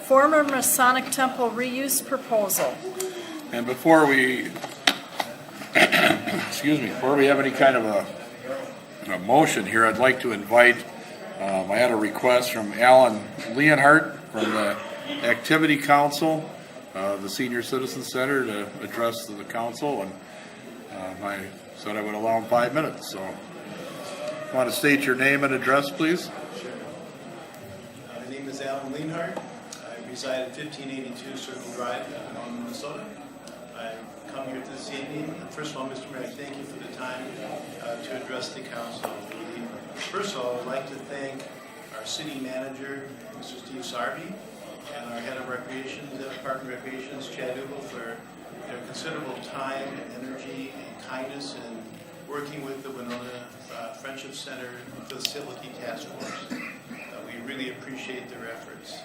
former Masonic Temple reuse proposal. And before we, excuse me, before we have any kind of a motion here, I'd like to invite, I had a request from Alan Leonhardt from the Activity Council, the Senior Citizen Center, to address the council, and I said I would allow him 5 minutes, so. Want to state your name and address, please? My name is Alan Leonhardt. I reside at 1582 Circle Drive, Winona, Minnesota. I've come here this evening. First of all, Mr. Mayor, thank you for the time to address the council. First of all, I'd like to thank our city manager, Mr. Steve Sarvey, and our head of recreation, Park and Recreations, Chad Uble, for their considerable time, energy, and kindness in working with the Winona Friendship Center Facility Task Force. We really appreciate their efforts.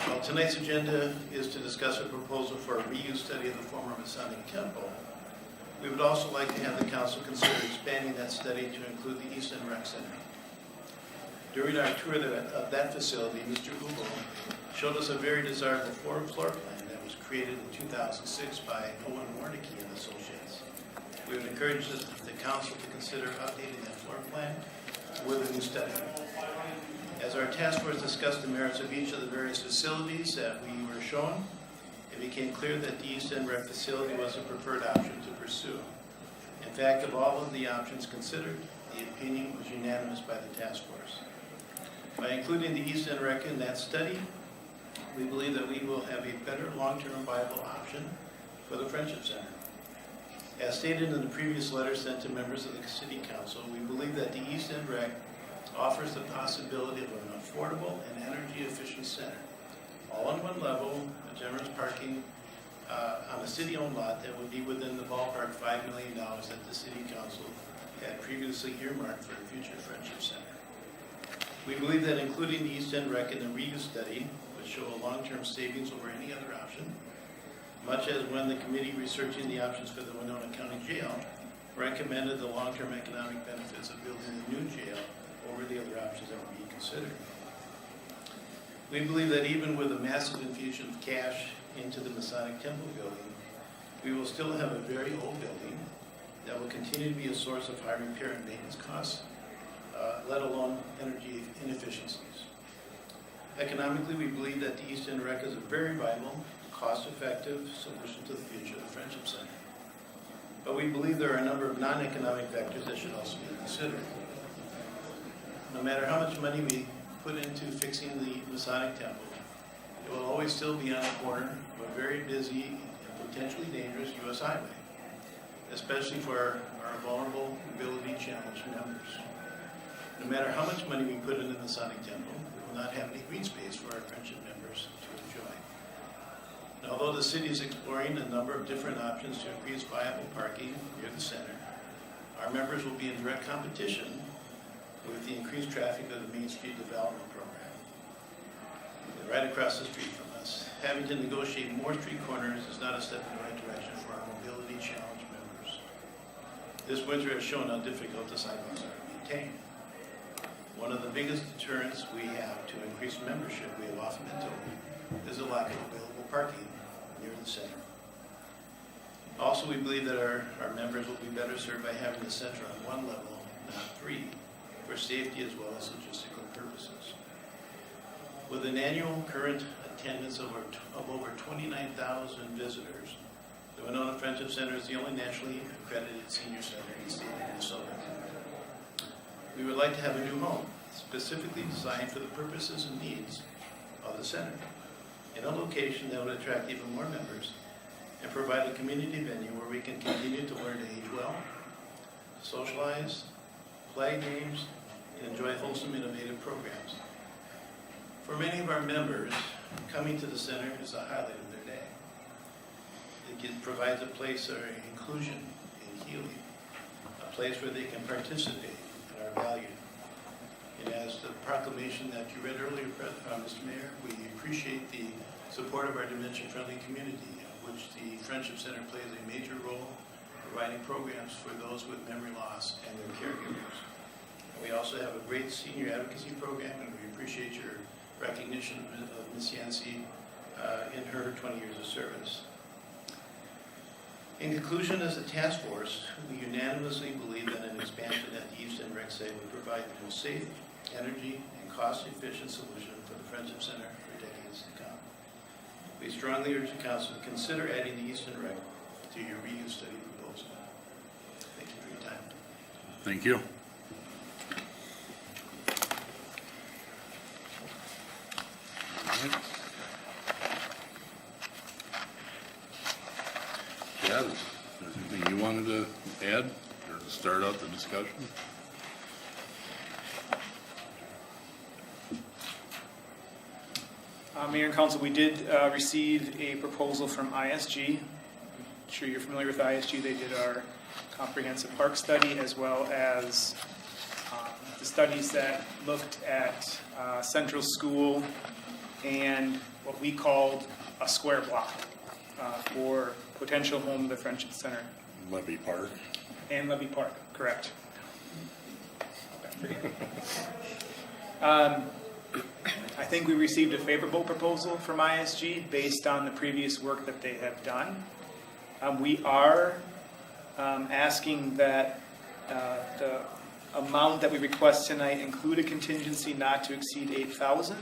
Well, tonight's agenda is to discuss a proposal for a reuse study of the former Masonic Temple. We would also like to have the council consider expanding that study to include the East End Rec Center. During our tour of that facility, Mr. Uble showed us a very desirable floor plan that was created in 2006 by Owen Warnicki and Associates. We would encourage the council to consider updating that floor plan with a new study. As our task force discussed the merits of each of the various facilities that we were shown, it became clear that the East End Rec facility was a preferred option to pursue. In fact, of all of the options considered, the opinion was unanimous by the task force. By including the East End Rec in that study, we believe that we will have a better long-term viable option for the Friendship Center. As stated in the previous letter sent to members of the City Council, we believe that the East End Rec offers the possibility of an affordable and energy-efficient center, all on one level, with generous parking on a city-owned lot that would be within the ballpark $5 million that the City Council had previously earmarked for the future Friendship Center. We believe that including the East End Rec in the reuse study would show a long-term savings over any other option, much as when the committee researching the options for the Winona County Jail recommended the long-term economic benefits of building a new jail over the other options that were being considered. We believe that even with a massive infusion of cash into the Masonic Temple building, we will still have a very old building that will continue to be a source of high repair and maintenance costs, let alone energy inefficiencies. Economically, we believe that the East End Rec is a very viable, cost-effective solution to the future of the Friendship Center. But we believe there are a number of non-economic factors that should also be considered. No matter how much money we put into fixing the Masonic Temple, it will always still be on a corner of a very busy and potentially dangerous U.S. highway, especially for our vulnerable, mobility-challenged members. No matter how much money we put into the Masonic Temple, we will not have any green space for our Friendship members to enjoy. And although the city is exploring a number of different options to increase viable parking near the center, our members will be in direct competition with the increased traffic of the Main Street Development Program. They're right across the street from us. Having to negotiate more street corners is not a step in the right direction for our mobility challenged members. This winter has shown how difficult the sidewalks are to maintain. One of the biggest deterrents we have to increase membership, we have often been told, is the lack of available parking near the center. Also, we believe that our members will be better served by having the center on one level, not three, for safety as well as logistical purposes. With an annual current attendance of over 29,000 visitors, the Winona Friendship Center is the only nationally accredited senior center in the state of Minnesota. We would like to have a new home, specifically designed for the purposes and needs of the center, in a location that would attract even more members and provide a community venue where we can continue to learn to age well, socialize, play games, and enjoy wholesome, innovative programs. For many of our members, coming to the center is a highlight of their day. It provides a place of inclusion and healing, a place where they can participate and are valued. And as the proclamation that you read earlier, Mr. Mayor, we appreciate the support of our dementia-friendly community, which the Friendship Center plays a major role providing programs for those with memory loss and their caregivers. We also have a great senior advocacy program, and we appreciate your recognition of Ms. Yancey in her 20 years of service. In conclusion, as a task force, we unanimously believe that an expansion at the East End Rec site would provide the most safe, energy, and cost-efficient solution for the Friendship Center for decades to come. We strongly urge the Council to consider adding the East End Rec to your reuse study proposal. Thank you for your time. Thank you. Chad, is there anything you wanted to add or to start out the discussion? Mayor and Council, we did receive a proposal from ISG. I'm sure you're familiar with ISG. They did our comprehensive park study as well as the studies that looked at Central School and what we called a square block for potential home of the Friendship Center. Levy Park. And Levy Park, correct. I think we received a favorable proposal from ISG based on the previous work that they have done. We are asking that the amount that we request tonight include a contingency not to exceed $8,000.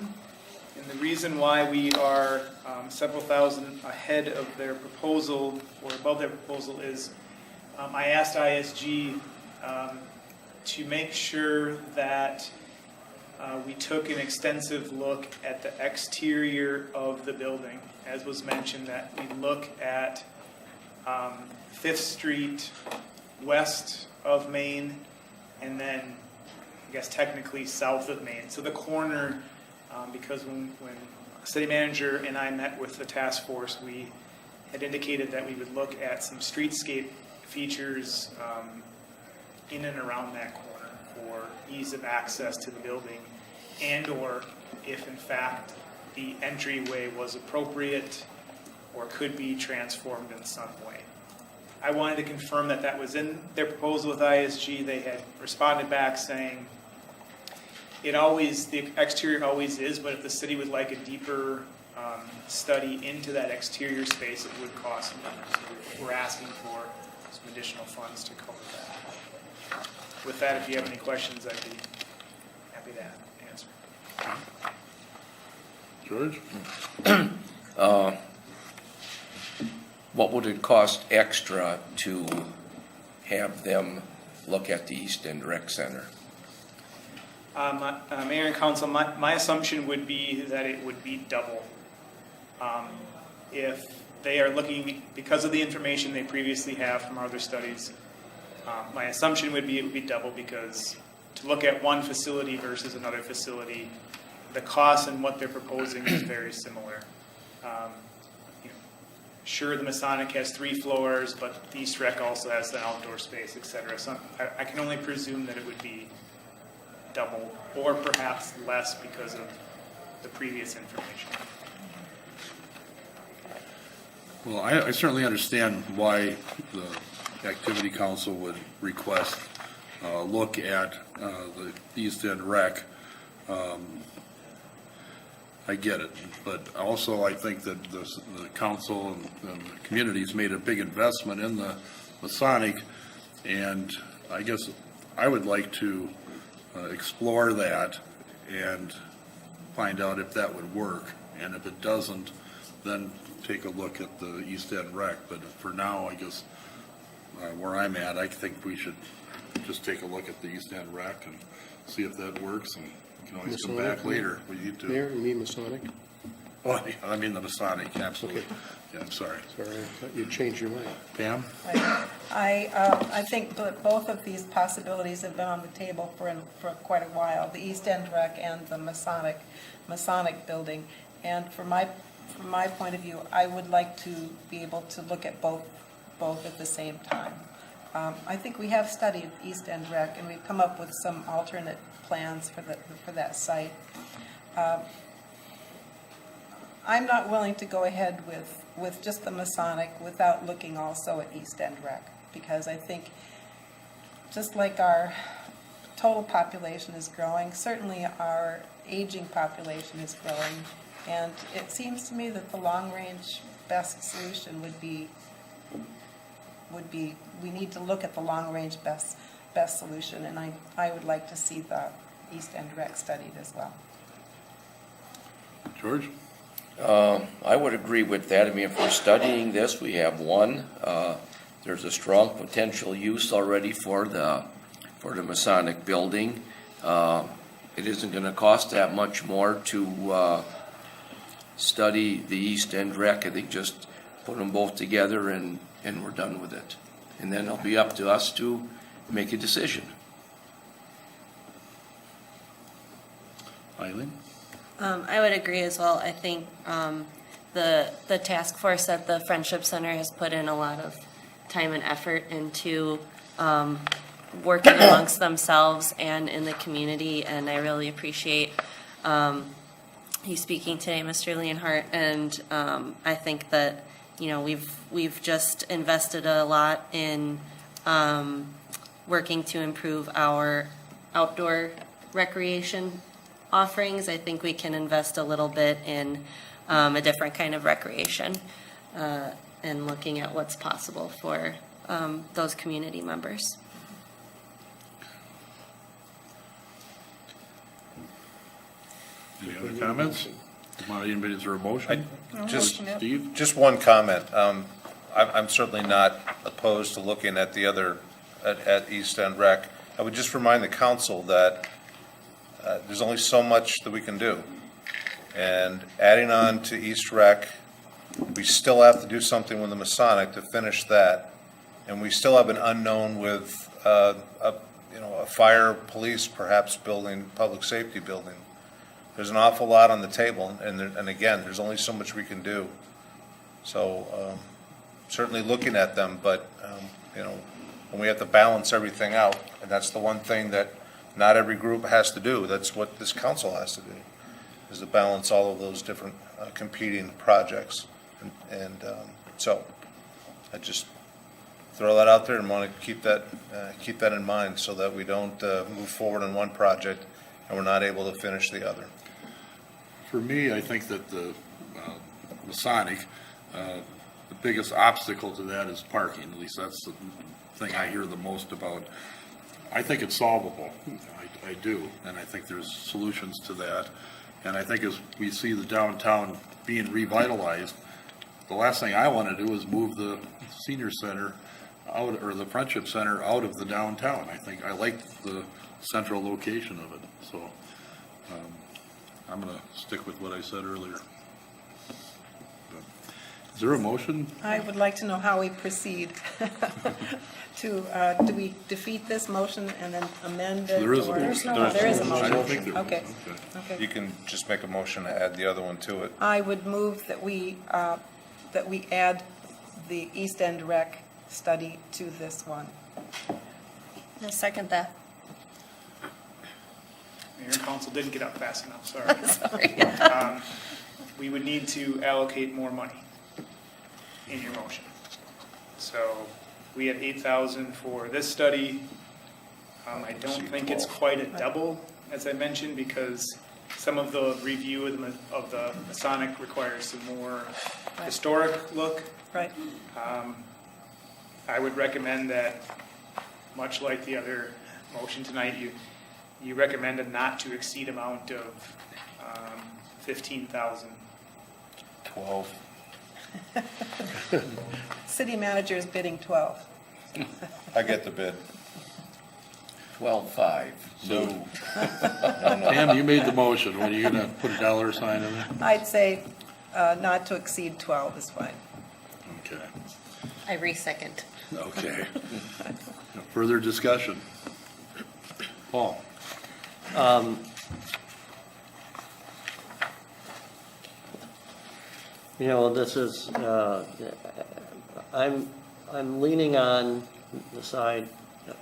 And the reason why we are several thousand ahead of their proposal or above their proposal is I asked ISG to make sure that we took an extensive look at the exterior of the building. As was mentioned, that we look at 5th Street west of Main and then I guess technically south of Main. So the corner, because when city manager and I met with the task force, we had indicated that we would look at some streetscape features in and around that corner for ease of access to the building, and or if in fact the entryway was appropriate or could be transformed in some way. I wanted to confirm that that was in their proposal with ISG. They had responded back saying the exterior always is, but if the city would like a deeper study into that exterior space, it would cost more. So we're asking for some additional funds to cover that. With that, if you have any questions, I'd be that answer. George? What would it cost extra to have them look at the East End Rec Center? Mayor and council, my assumption would be that it would be double. If they are looking, because of the information they previously have from other studies, my assumption would be it would be double, because to look at one facility versus another facility, the cost and what they're proposing is very similar. Sure, the Masonic has 3 floors, but the East Rec also has an outdoor space, et cetera. So I can only presume that it would be double or perhaps less because of the previous information. Well, I certainly understand why the Activity Council would request a look at the East End Rec. I get it, but also I think that the council and the community's made a big investment in the Masonic, and I guess I would like to explore that and find out if that would work, and if it doesn't, then take a look at the East End Rec. But for now, I guess where I'm at, I think we should just take a look at the East End Rec and see if that works, and we can always come back later. We need to. Mayor, you mean Masonic? Oh, yeah, I mean the Masonic, absolutely. Okay. Yeah, I'm sorry. Sorry, I thought you'd change your mind. Pam? I think that both of these possibilities have been on the table for quite a while, the East End Rec and the Masonic building. And from my point of view, I would like to be able to look at both at the same time. I think we have studied East End Rec, and we've come up with some alternate plans for that site. I'm not willing to go ahead with just the Masonic without looking also at East End Rec, because I think just like our total population is growing, certainly our aging population is growing, and it seems to me that the long-range best solution would be we need to look at the long-range best solution, and I would like to see the East End Rec studied as well. George? I would agree with that. I mean, if we're studying this, we have one. There's a strong potential use already for the Masonic building. It isn't going to cost that much more to study the East End Rec. I think just put them both together and we're done with it. And then it'll be up to us to make a decision. Eileen? I would agree as well. I think the task force at the Friendship Center has put in a lot of time and effort into working amongst themselves and in the community, and I really appreciate you speaking today, Mr. Leonhardt. And I think that we've just invested a lot in working to improve our outdoor recreation offerings. I think we can invest a little bit in a different kind of recreation and looking at what's possible for those community members. Any other comments? Anybody, is there a motion? Steve? Just one comment. I'm certainly not opposed to looking at the other, at East End Rec. I would just remind the council that there's only so much that we can do. And adding on to East Rec, we still have to do something with the Masonic to finish that. And we still have an unknown with a fire, police, perhaps building, public safety building. There's an awful lot on the table, and again, there's only so much we can do. So certainly looking at them, but when we have to balance everything out, and that's the one thing that not every group has to do. That's what this council has to do, is to balance all of those different competing projects. And so I just throw that out there and want to keep that in mind so that we don't move forward on one project and we're not able to finish the other. For me, I think that the Masonic, the biggest obstacle to that is parking. At least that's the thing I hear the most about. I think it's solvable. I do, and I think there's solutions to that. And I think as we see the downtown being revitalized, the last thing I want to do is move the senior center out, or the Friendship Center out of the downtown. I like the central location of it, so I'm going to stick with what I said earlier. Is there a motion? I would like to know how we proceed. Do we defeat this motion and then amend it? There is a or- motion. There is a I motion. don't think there was. Okay. You Okay. can just make a motion to add the other one to it. I would move that we add the East End Rec study to this one. I'll second that. Mayor and council didn't get up fast enough, sorry. Sorry. We would need to allocate more money in your motion. So we have 8,000 for this study. I don't think it's quite a double, as I mentioned, because some of the review of the Masonic requires some more historic look. Right. I would recommend that, much like the other motion tonight, you recommend a not to exceed amount of 15,000. 12. City manager is bidding 12. I get the bid. 12.5. No. Pam, you made the motion. What, are you going to put a dollar sign in there? I'd say not to exceed 12 is fine. Okay. I resecond. Okay. Further discussion? Paul? You know, this is, I'm leaning on the side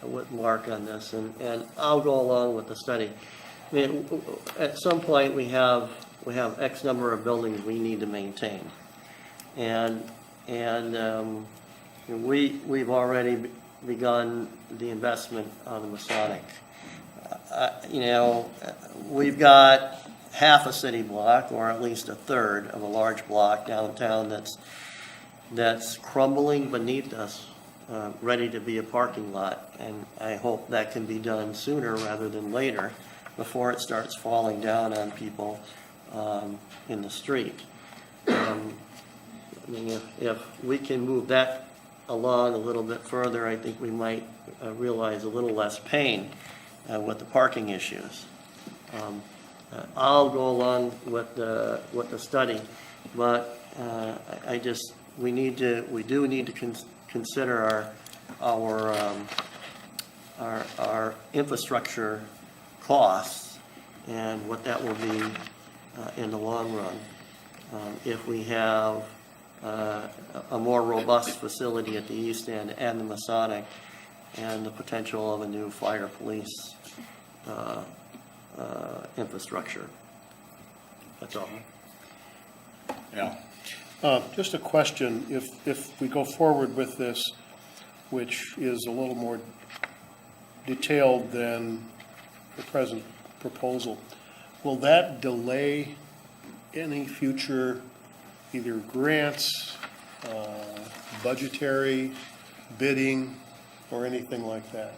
with Mark on this, and I'll go along with the study. I mean, at some point, we have X number of buildings we need to maintain. And we've already begun the investment on the Masonic. You know, we've got half a city block, or at least a third of a large block downtown that's crumbling beneath us, ready to be a parking lot. And I hope that can be done sooner rather than later, before it starts falling down on people in the street. I mean, if we can move that along a little bit further, I think we might realize a little less pain with the parking issues. I'll go along with the study, but we do need to consider our infrastructure costs and what that will be in the long run. If we have a more robust facility at the East End and the Masonic, and the potential of a new fire police infrastructure. That's all. Yeah. Just a question, if we go forward with this, which is a little more detailed than the present proposal, will that delay any future either grants, budgetary, bidding, or anything like that?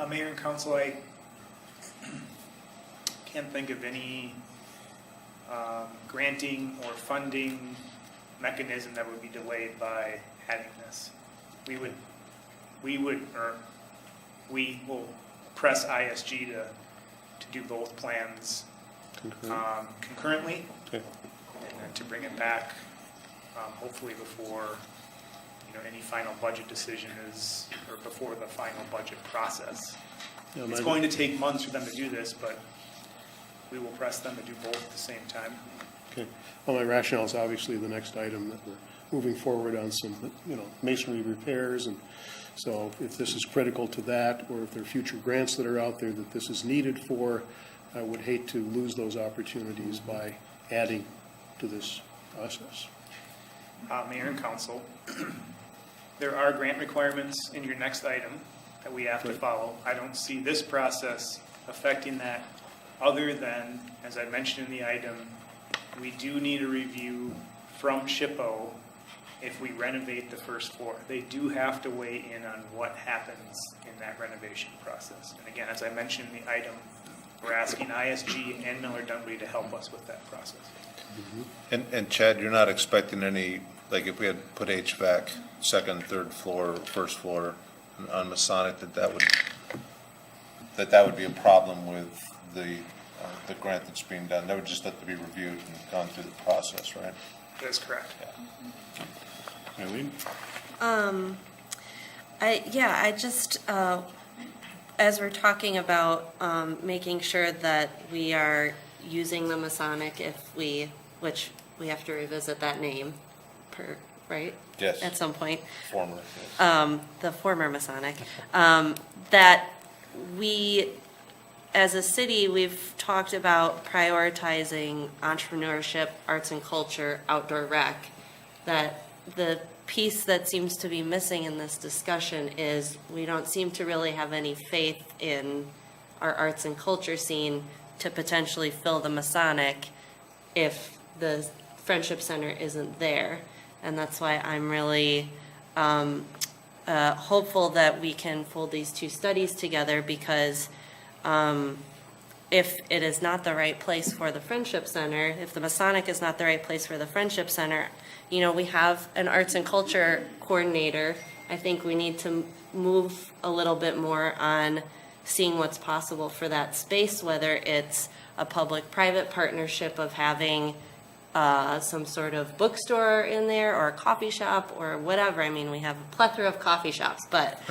Mayor and council, I can't think of any granting or funding mechanism that would be delayed by adding this. We will press ISG to do both plans concurrently, Okay. and then to bring it back, hopefully before any final budget decision is, or before the final budget process. Yeah, It's going to take months for them to do this, but we will press them to do both at the same time. Okay. Well, my rationale is obviously the next item, that we're moving forward on some, masonry repairs, and so if this is critical to that, or if there are future grants that are out there that this is needed for, I would hate to lose those opportunities by adding to this process. Mayor and council, there are grant requirements in your next item that we have to follow. I don't see this process affecting that, other than, as I mentioned in the item, we do need a review from SHPO if we renovate the first floor. They do have to weigh in on what happens in that renovation process. And again, as I mentioned in the item, we're asking ISG and Miller Dunwoody to help us with that process. And Chad, you're not expecting any, like if we had put HVAC, second, third floor, first floor on Masonic, that would be a problem with the grant that's being done? That would just have to be reviewed and gone through the process, right? That is correct. Eileen? I just, as we're talking about making sure that we are using the Masonic which we have to revisit that name, right? Yes. At some point. Former. Yes. The former Masonic, that we, as a city, we've talked about prioritizing entrepreneurship, arts and culture, outdoor rec, that the piece that seems to be missing in this discussion is we don't seem to really have any faith in our arts and culture scene to potentially fill the Masonic if the Friendship Center isn't there. And that's why I'm really hopeful that we can fold these two studies together, because if it is not the right place for the Friendship Center, if the Masonic is not the right place for the Friendship Center, you know, we have an arts and culture coordinator. I think we need to move a little bit more on seeing what's possible for that space, whether it's a public-private partnership of having some sort of bookstore in there or a coffee shop or whatever. I mean, we have a plethora of coffee shops, but,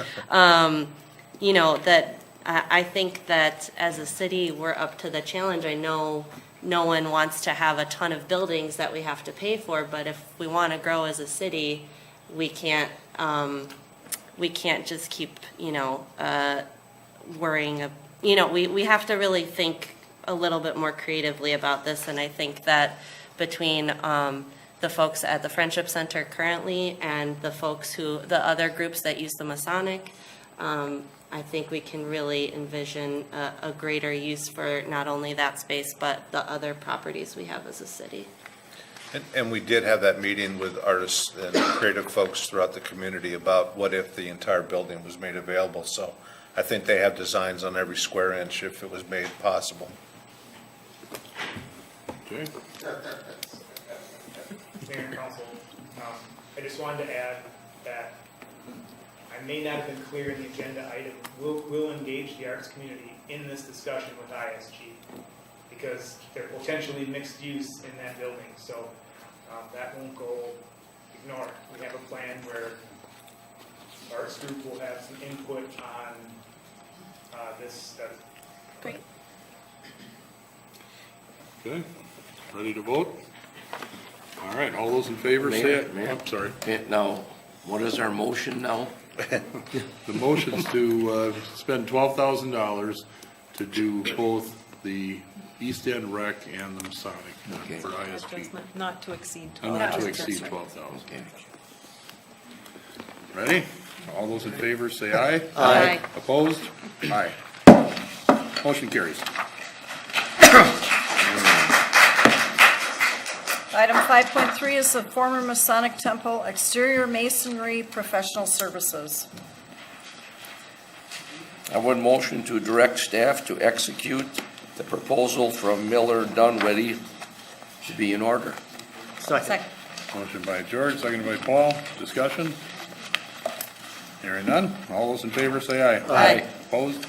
you know, that I think that as a city, we're up to the challenge. I know no one wants to have a ton of buildings that we have to pay for, but if we want to grow as a city, we can't just keep, you know, worrying. You know, we have to really think a little bit more creatively about this, and I think that between the folks at the Friendship Center currently and the other groups that use the Masonic, I think we can really envision a greater use for not only that space, but the other properties we have as a city. And we did have that meeting with artists and creative folks throughout the community about what if the entire building was made available. So I think they have designs on every square inch if it was made possible. Okay. Mayor and Council, I just wanted to add that I may not have been clear in the agenda item. We'll engage the arts community in this discussion with ISG because they're potentially mixed use in that building. So that won't go ignored. We have a plan where the arts group will have some input on this study. Great. Okay, ready to vote? All right, all those in favor say it. Mayor. I'm sorry. Now, what is our motion now? The motion's to spend $12,000 to do both the East End Rec and the Masonic Okay. for ISG. Adjustment not to exceed And 12. not to exceed 12,000. Okay. Ready? All those in favor say aye. Aye. Opposed? Aye. Motion carries. Item 5.3 is the former Masonic Temple exterior masonry professional services. I would motion to direct staff to execute the proposal from Miller Dunwoody to be in order. Second. Motion by George, seconded by Paul. Discussion? Hearing none. All those in favor say aye. Aye. Opposed?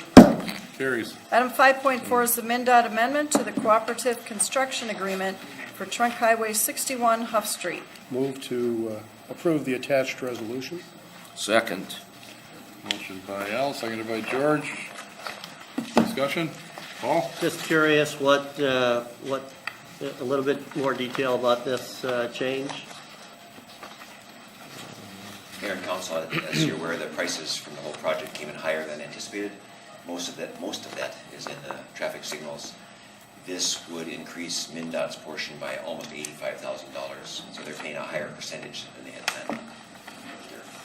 Carries. Item 5.4 is the MnDOT amendment to the cooperative construction agreement for Trunk Highway 61 Huff Street. Move to approve the attached resolution. Second. Motion by Al, seconded by George. Discussion? Paul? Just curious a little bit more detail about this change? Mayor and Council, as you're aware, the prices from the whole project came in higher than anticipated. Most of that is in the traffic signals. This would increase MnDOT's portion by almost $85,000, so they're paying a higher percentage than they had planned.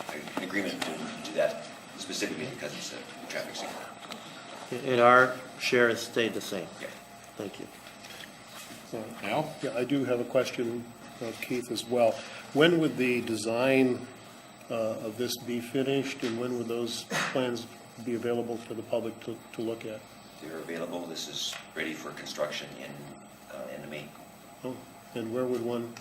There's an agreement to do that specifically because it's a traffic signal. And our share has stayed the same? Yeah. Thank you. Al? Yeah, I do have a question of Keith as well. When would the design of this be finished, and when would those plans be available for the public to look at? They're available. This is ready for construction in the May. Oh, and where would one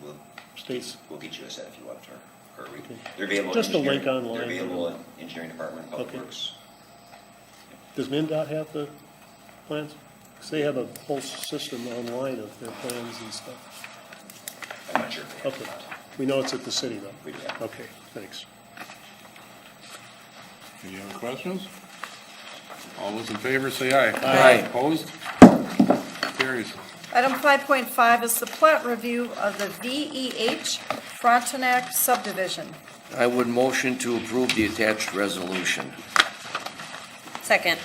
We'll, states? we'll get you a set if you want to. Or we, Okay. they're available. Just in a link engineering- online. They're available in engineering department, public Okay. works. Does MinDOT have the plans? Because they have a whole system online of their plans and stuff. I'm not sure if they have Okay. or not. We know it's at the city, though. We do have. Okay, thanks. Any other questions? All those in favor say aye. Aye. Opposed? Carries. Item 5.5 is the plat review of the VEH Frontenac subdivision. I would motion to approve the attached resolution. Second.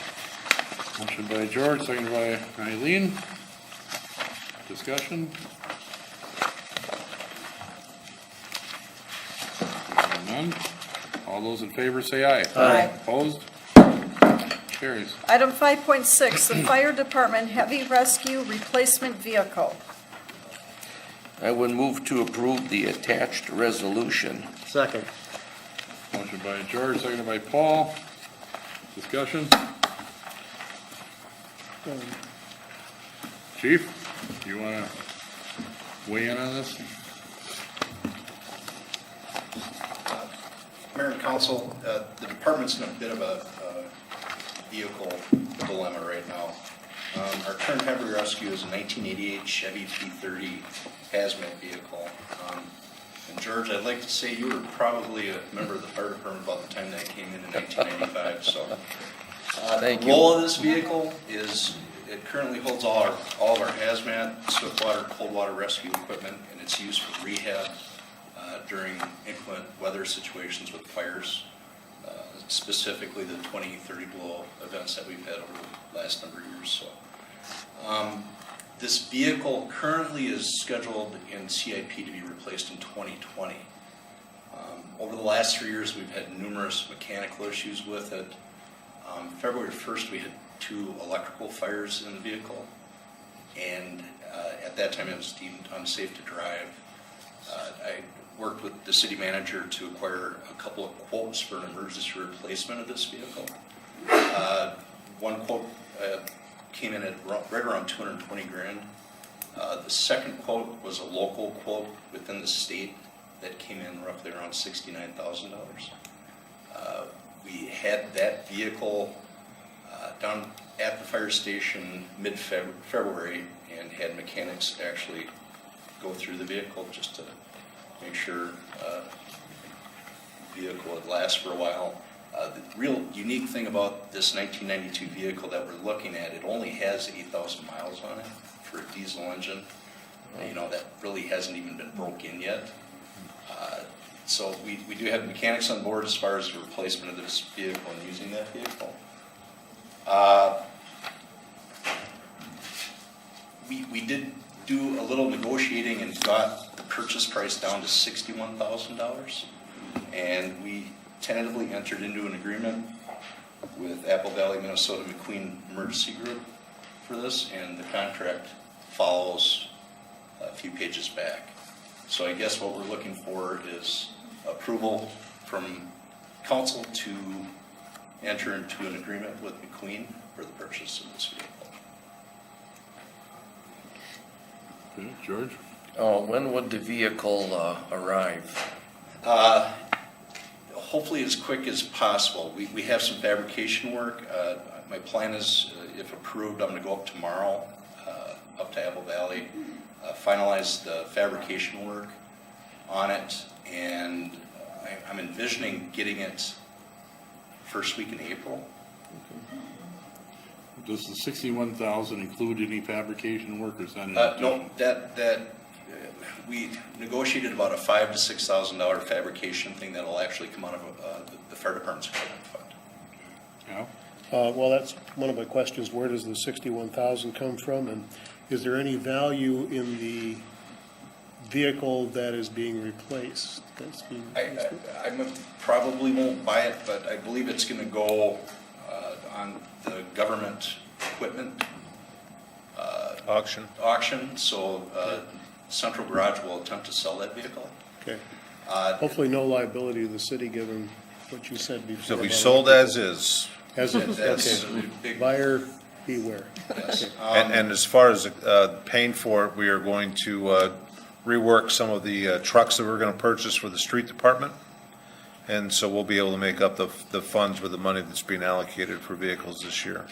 Motion by George, seconded by Eileen. Discussion? Hearing none. All those in favor say aye. Aye. Opposed? Carries. Item 5.6, the fire department heavy rescue replacement vehicle. I would move to approve the attached resolution. Second. Motion by George, seconded by Paul. Discussion? Chief, you want to weigh in on this? Mayor and council, the department's in a bit of a vehicle dilemma right now. Our current heavy rescue is a 1988 Chevy P30 hazmat vehicle. And George, I'd like to say you were probably a member of the fire department about the time that came in 1995, so. Thank The you. role of this vehicle is, it currently holds all of our hazmat, swift water, cold water rescue equipment, and it's used for rehab during inclement weather situations with fires, specifically the 20, 30 below events that we've had over the last number of years. So, this vehicle currently is scheduled in CIP to be replaced in 2020. Over the last 3 years, we've had numerous mechanical issues with it. February 1st, we had 2 electrical fires in the vehicle, and at that time it was deemed unsafe to drive. I worked with the city manager to acquire a couple of quotes for an emergency replacement of this vehicle. One quote came in at right around 220 grand. The second quote was a local quote within the state that came in roughly around $69,000. We had that vehicle down at the fire station mid-February and had mechanics actually go through the vehicle just to make sure the vehicle would last for a while. The real unique thing about this 1992 vehicle that we're looking at, it only has 8,000 miles on it for a diesel engine. You know, that really hasn't even been broke in yet. So we do have mechanics on board as far as the replacement of this vehicle and using that vehicle. We did do a little negotiating and got the purchase price down to $61,000. And we tentatively entered into an agreement with Apple Valley, Minnesota McQueen Emergency Group for this, and the contract follows a few pages back. So I guess what we're looking for is approval from council to enter into an agreement with McQueen for the purchase of this vehicle. Okay, George? When would the vehicle arrive? Hopefully as quick as possible. We have some fabrication work. My plan is, if approved, I'm going to go up tomorrow, up to Apple Valley, finalize the fabrication work on it, and I'm envisioning getting it first week in April. Does the 61,000 include any fabrication work, or is that? No, we negotiated about a $5,000 to $6,000 fabrication thing that'll actually come out of the fire department's equipment fund. Yeah. Well, that's one of my questions. Where does the 61,000 come from? And is there any value in the vehicle that is being replaced? That's being I probably won't buy it, but I believe it's going to go on the government equipment Auction. so Central Garage will attempt to sell that vehicle. Okay. Hopefully no liability to the city, given what you said before. So we about sold as is. As is, That's okay. a big, Buyer beware. yes. And as far as paying for it, we are going to rework some of the trucks that we're going to purchase for the street department. And so we'll be able to make up the funds with the money that's being allocated for vehicles this year.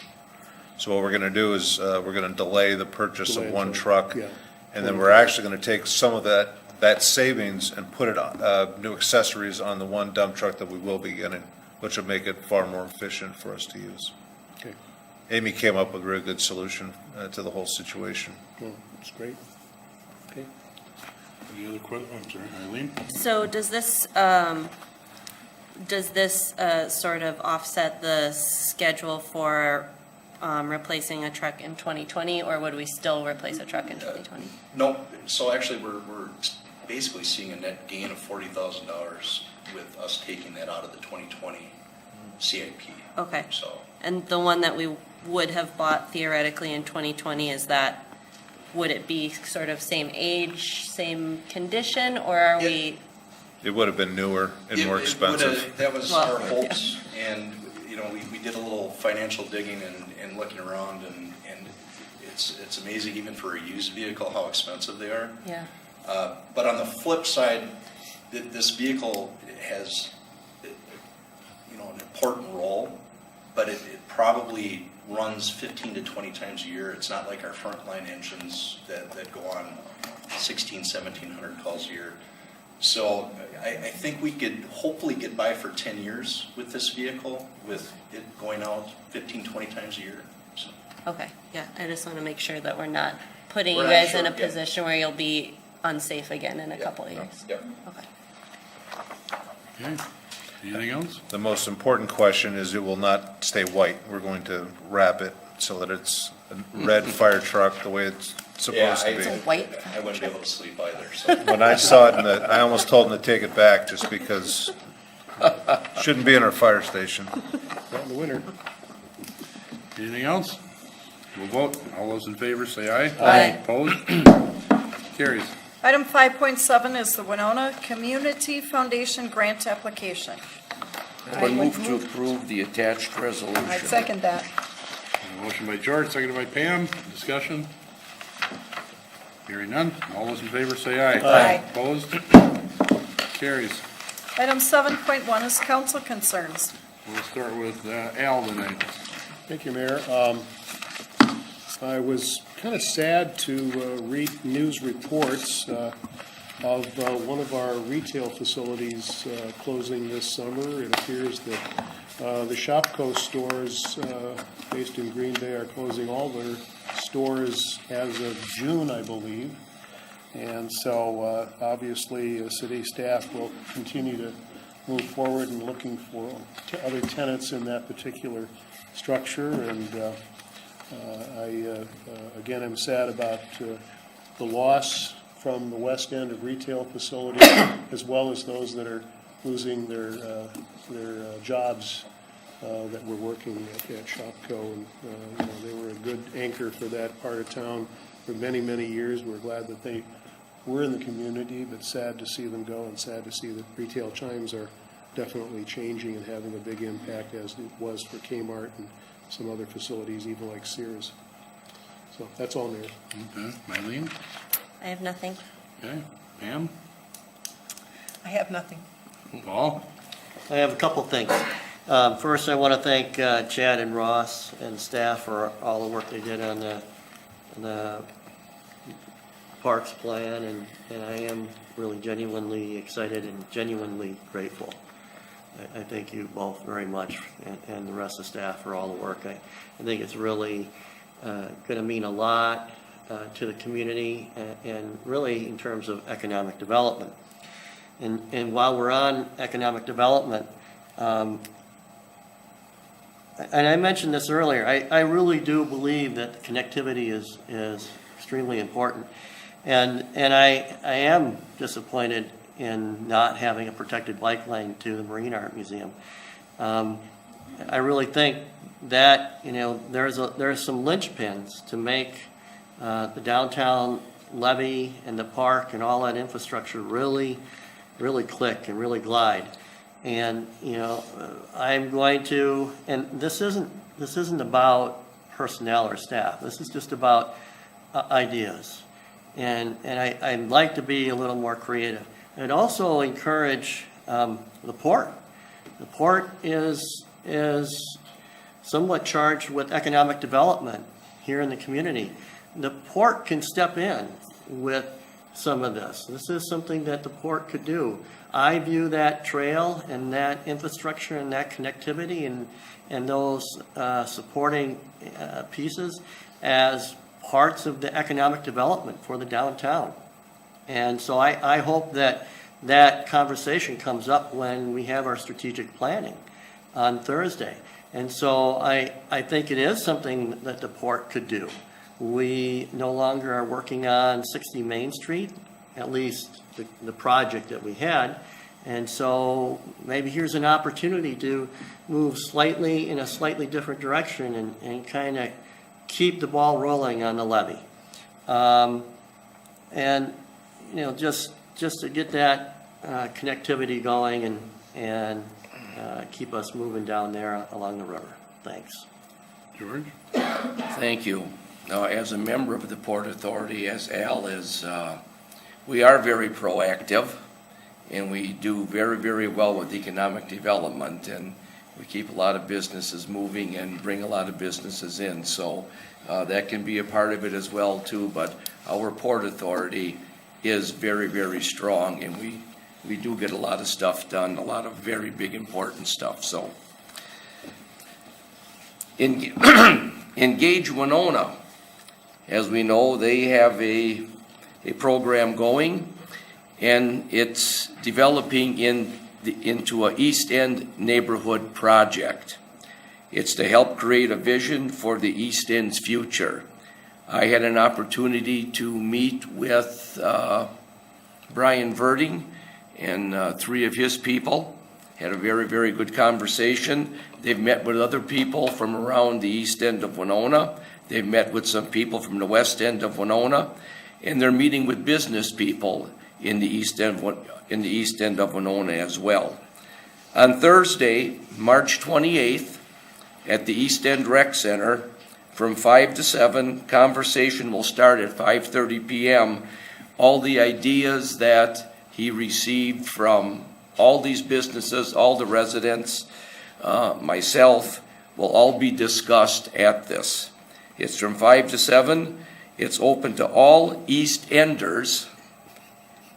So what we're going to do is, we're going to delay the purchase of Delay one until- truck. yeah. And then we're actually going to take some of that savings and put it on, new accessories on the one dump truck that we will be getting, which will make it far more efficient for us to use. Okay, Amy came up with a really good solution to the whole situation. well, that's great. Okay. Any other questions? I'm sorry, Eileen? So does this sort of offset the schedule for replacing a truck in 2020, or would we still replace a truck in 2020? No, so actually, we're basically seeing a net gain of $40,000 with us taking that out of the 2020 CIP. Okay. So, And the one that we would have bought theoretically in 2020, would it be sort of same age, same condition, or are we? It would have been newer and more It expensive. would've- That was Well, our hopes, and, you know, we did a little financial digging and looking around, and it's amazing even for a used vehicle how expensive they are. Yeah. But on the flip side, this vehicle has, you know, an important role, but it probably runs 15 to 20 times a year. It's not like our frontline engines that go on 1,700 calls a year. So I think we could hopefully get by for 10 years with this vehicle, with it going out 15, 20 times a year. So, Okay, yeah, I just want to make sure that we're not putting We're you not guys sure, in a yeah. position where you'll be unsafe again in a yeah, couple of no, years. Yep. Okay. Okay, anything else? The most important question is it will not stay white. We're going to wrap it so that it's a red fire truck the way it's supposed to It's a be. white. I wouldn't be able to sleep either, so. When I saw it, I almost told them to take it back just because it shouldn't be in our fire station. Not in the winter. Anything else? We'll vote. All those in favor say aye. Aye. Opposed? Carries. Item 5.7 is the Winona Community Foundation grant application. I move to approve the attached resolution. I second that. Motion by George, seconded by Pam. Discussion? Hearing none. All those in favor say aye. Aye. Opposed? Carries. Item 7.1 is council concerns. We'll start with Al tonight. Thank you, Mayor. I was kind of sad to read news reports of one of our retail facilities closing this summer. It appears that the Shopko stores based in Green Bay are closing all their stores as of June, I believe. And so obviously, city staff will continue to move forward in looking for other tenants in that particular structure. And I, again, am sad about the loss from the west end of retail facilities, as well as those that are losing their jobs that were working at Shopko. And, you know, they were a good anchor for that part of town for many, many years. We're glad that they were in the community, but sad to see them go, and sad to see that retail chimes are definitely changing and having a big impact, as it was for Kmart and some other facilities, even like Sears. So that's all, Mayor. Okay. Eileen? I have nothing. Okay. Pam? I have nothing. Paul? I have a couple things. First, I want to thank Chad and Ross and staff for all the work they did on the parks plan, and I am really genuinely excited and genuinely grateful. I thank you both very much, and the rest of the staff for all the work. I think it's really going to mean a lot to the community, and really in terms of economic development. And while we're on economic development, and I mentioned this earlier, I really do believe that connectivity is extremely important. And I am disappointed in not having a protected bike lane to the Marine Art Museum. I really think that, you know, there's some linchpins to make the downtown levee and the park and all that infrastructure really click and really glide. And, you know, I'm going to, and this isn't about personnel or staff. This is just about ideas. And I'd like to be a little more creative. I'd also encourage the port. The port is somewhat charged with economic development here in the community. The port can step in with some of this. This is something that the port could do. I view that trail and that infrastructure and that connectivity and those supporting pieces as parts of the economic development for the downtown. And so I hope that that conversation comes up when we have our strategic planning on Thursday. And so I think it is something that the port could do. We no longer are working on 60 Main Street, at least the project that we had. And so maybe here's an opportunity to move slightly in a slightly different direction and kind of keep the ball rolling on the levee. And, you know, just to get that connectivity going and keep us moving down there along the river. Thanks. George? Thank you. Now, as a member of the Port Authority, as Al is, we are very proactive, and we do very, very well with economic development, and we keep a lot of businesses moving and bring a lot of businesses in. So that can be a part of it as well, too. But our Port Authority is very, very strong, and we do get a lot of stuff done, a lot of very big, important stuff. So Engage Winona. As we know, they have a program going, and it's developing into a East End neighborhood project. It's to help create a vision for the East End's future. I had an opportunity to meet with Brian Verding and 3 of his people. Had a very, very good conversation. They've met with other people from around the East End of Winona. They've met with some people from the West End of Winona, and they're meeting with business people in the East End of Winona as well. On Thursday, March 28th, at the East End Rec Center, from 5 to 7, conversation will start at 5:30 p.m. All the ideas that he received from all these businesses, all the residents, myself, will all be discussed at this. It's from 5 to 7. It's open to all East Enders,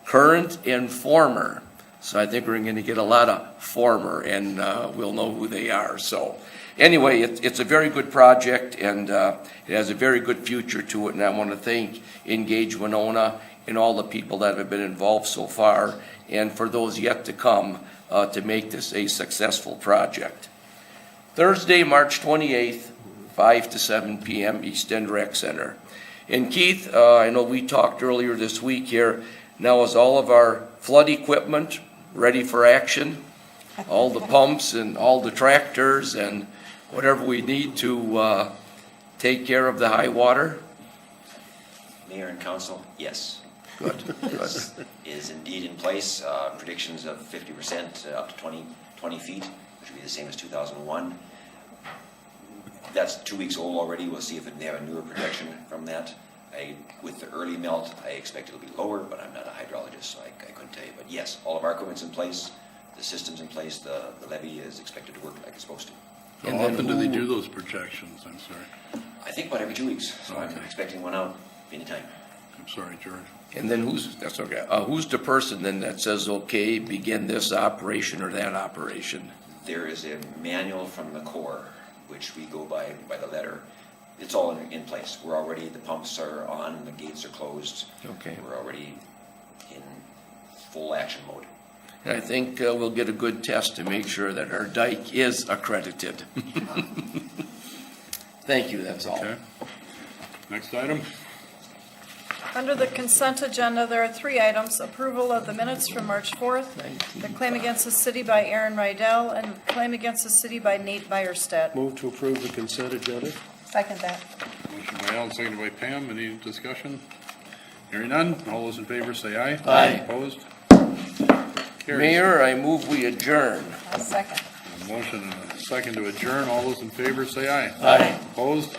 current and former. So I think we're going to get a lot of former, and we'll know who they are. So anyway, it's a very good project, and it has a very good future to it. And I want to thank Engage Winona and all the people that have been involved so far, and for those yet to come, to make this a successful project. Thursday, March 28th, 5 to 7 p.m., East End Rec Center. And Keith, I know we talked earlier this week here. Now is all of our flood equipment ready for action? All the pumps and all the tractors and whatever we need to take care of the high water? Mayor and council, yes. Good. This is indeed in place. Predictions of 50% up to 20 feet, which would be the same as 2001. That's 2 weeks old already. We'll see if they have a newer projection from that. With the early melt, I expect it'll be lower, but I'm not a hydrologist, so I couldn't tell you. But yes, all of our equipment's in place, the system's in place, the levee is expected to work like it's supposed to. How often do they do those projections? I'm sorry. I think about every 2 weeks, so I'm expecting one out anytime. I'm sorry, George. And then that's okay. Who's the person then that says, okay, begin this operation or that operation? There is a manual from the Corps, which we go by the letter. It's all in place. We're already, the pumps are on, the gates are closed. Okay. We're already in full action mode. And I think we'll get a good test to make sure that our dike is accredited. Thank you, that's all. Okay. Next item. Under the consent agenda, there are 3 items: approval of the minutes from March 4th, the claim against the city by Aaron Rydell, and the claim against the city by Nate Byerstedt. Move to approve the consent agenda. Second that. Motion by Al, seconded by Pam. Any discussion? Hearing none, all those in favor say aye. Aye. Opposed? Carries. Mayor, I move we adjourn. I'll second. A motion and a second to adjourn, all those in favor say aye. Aye. Opposed?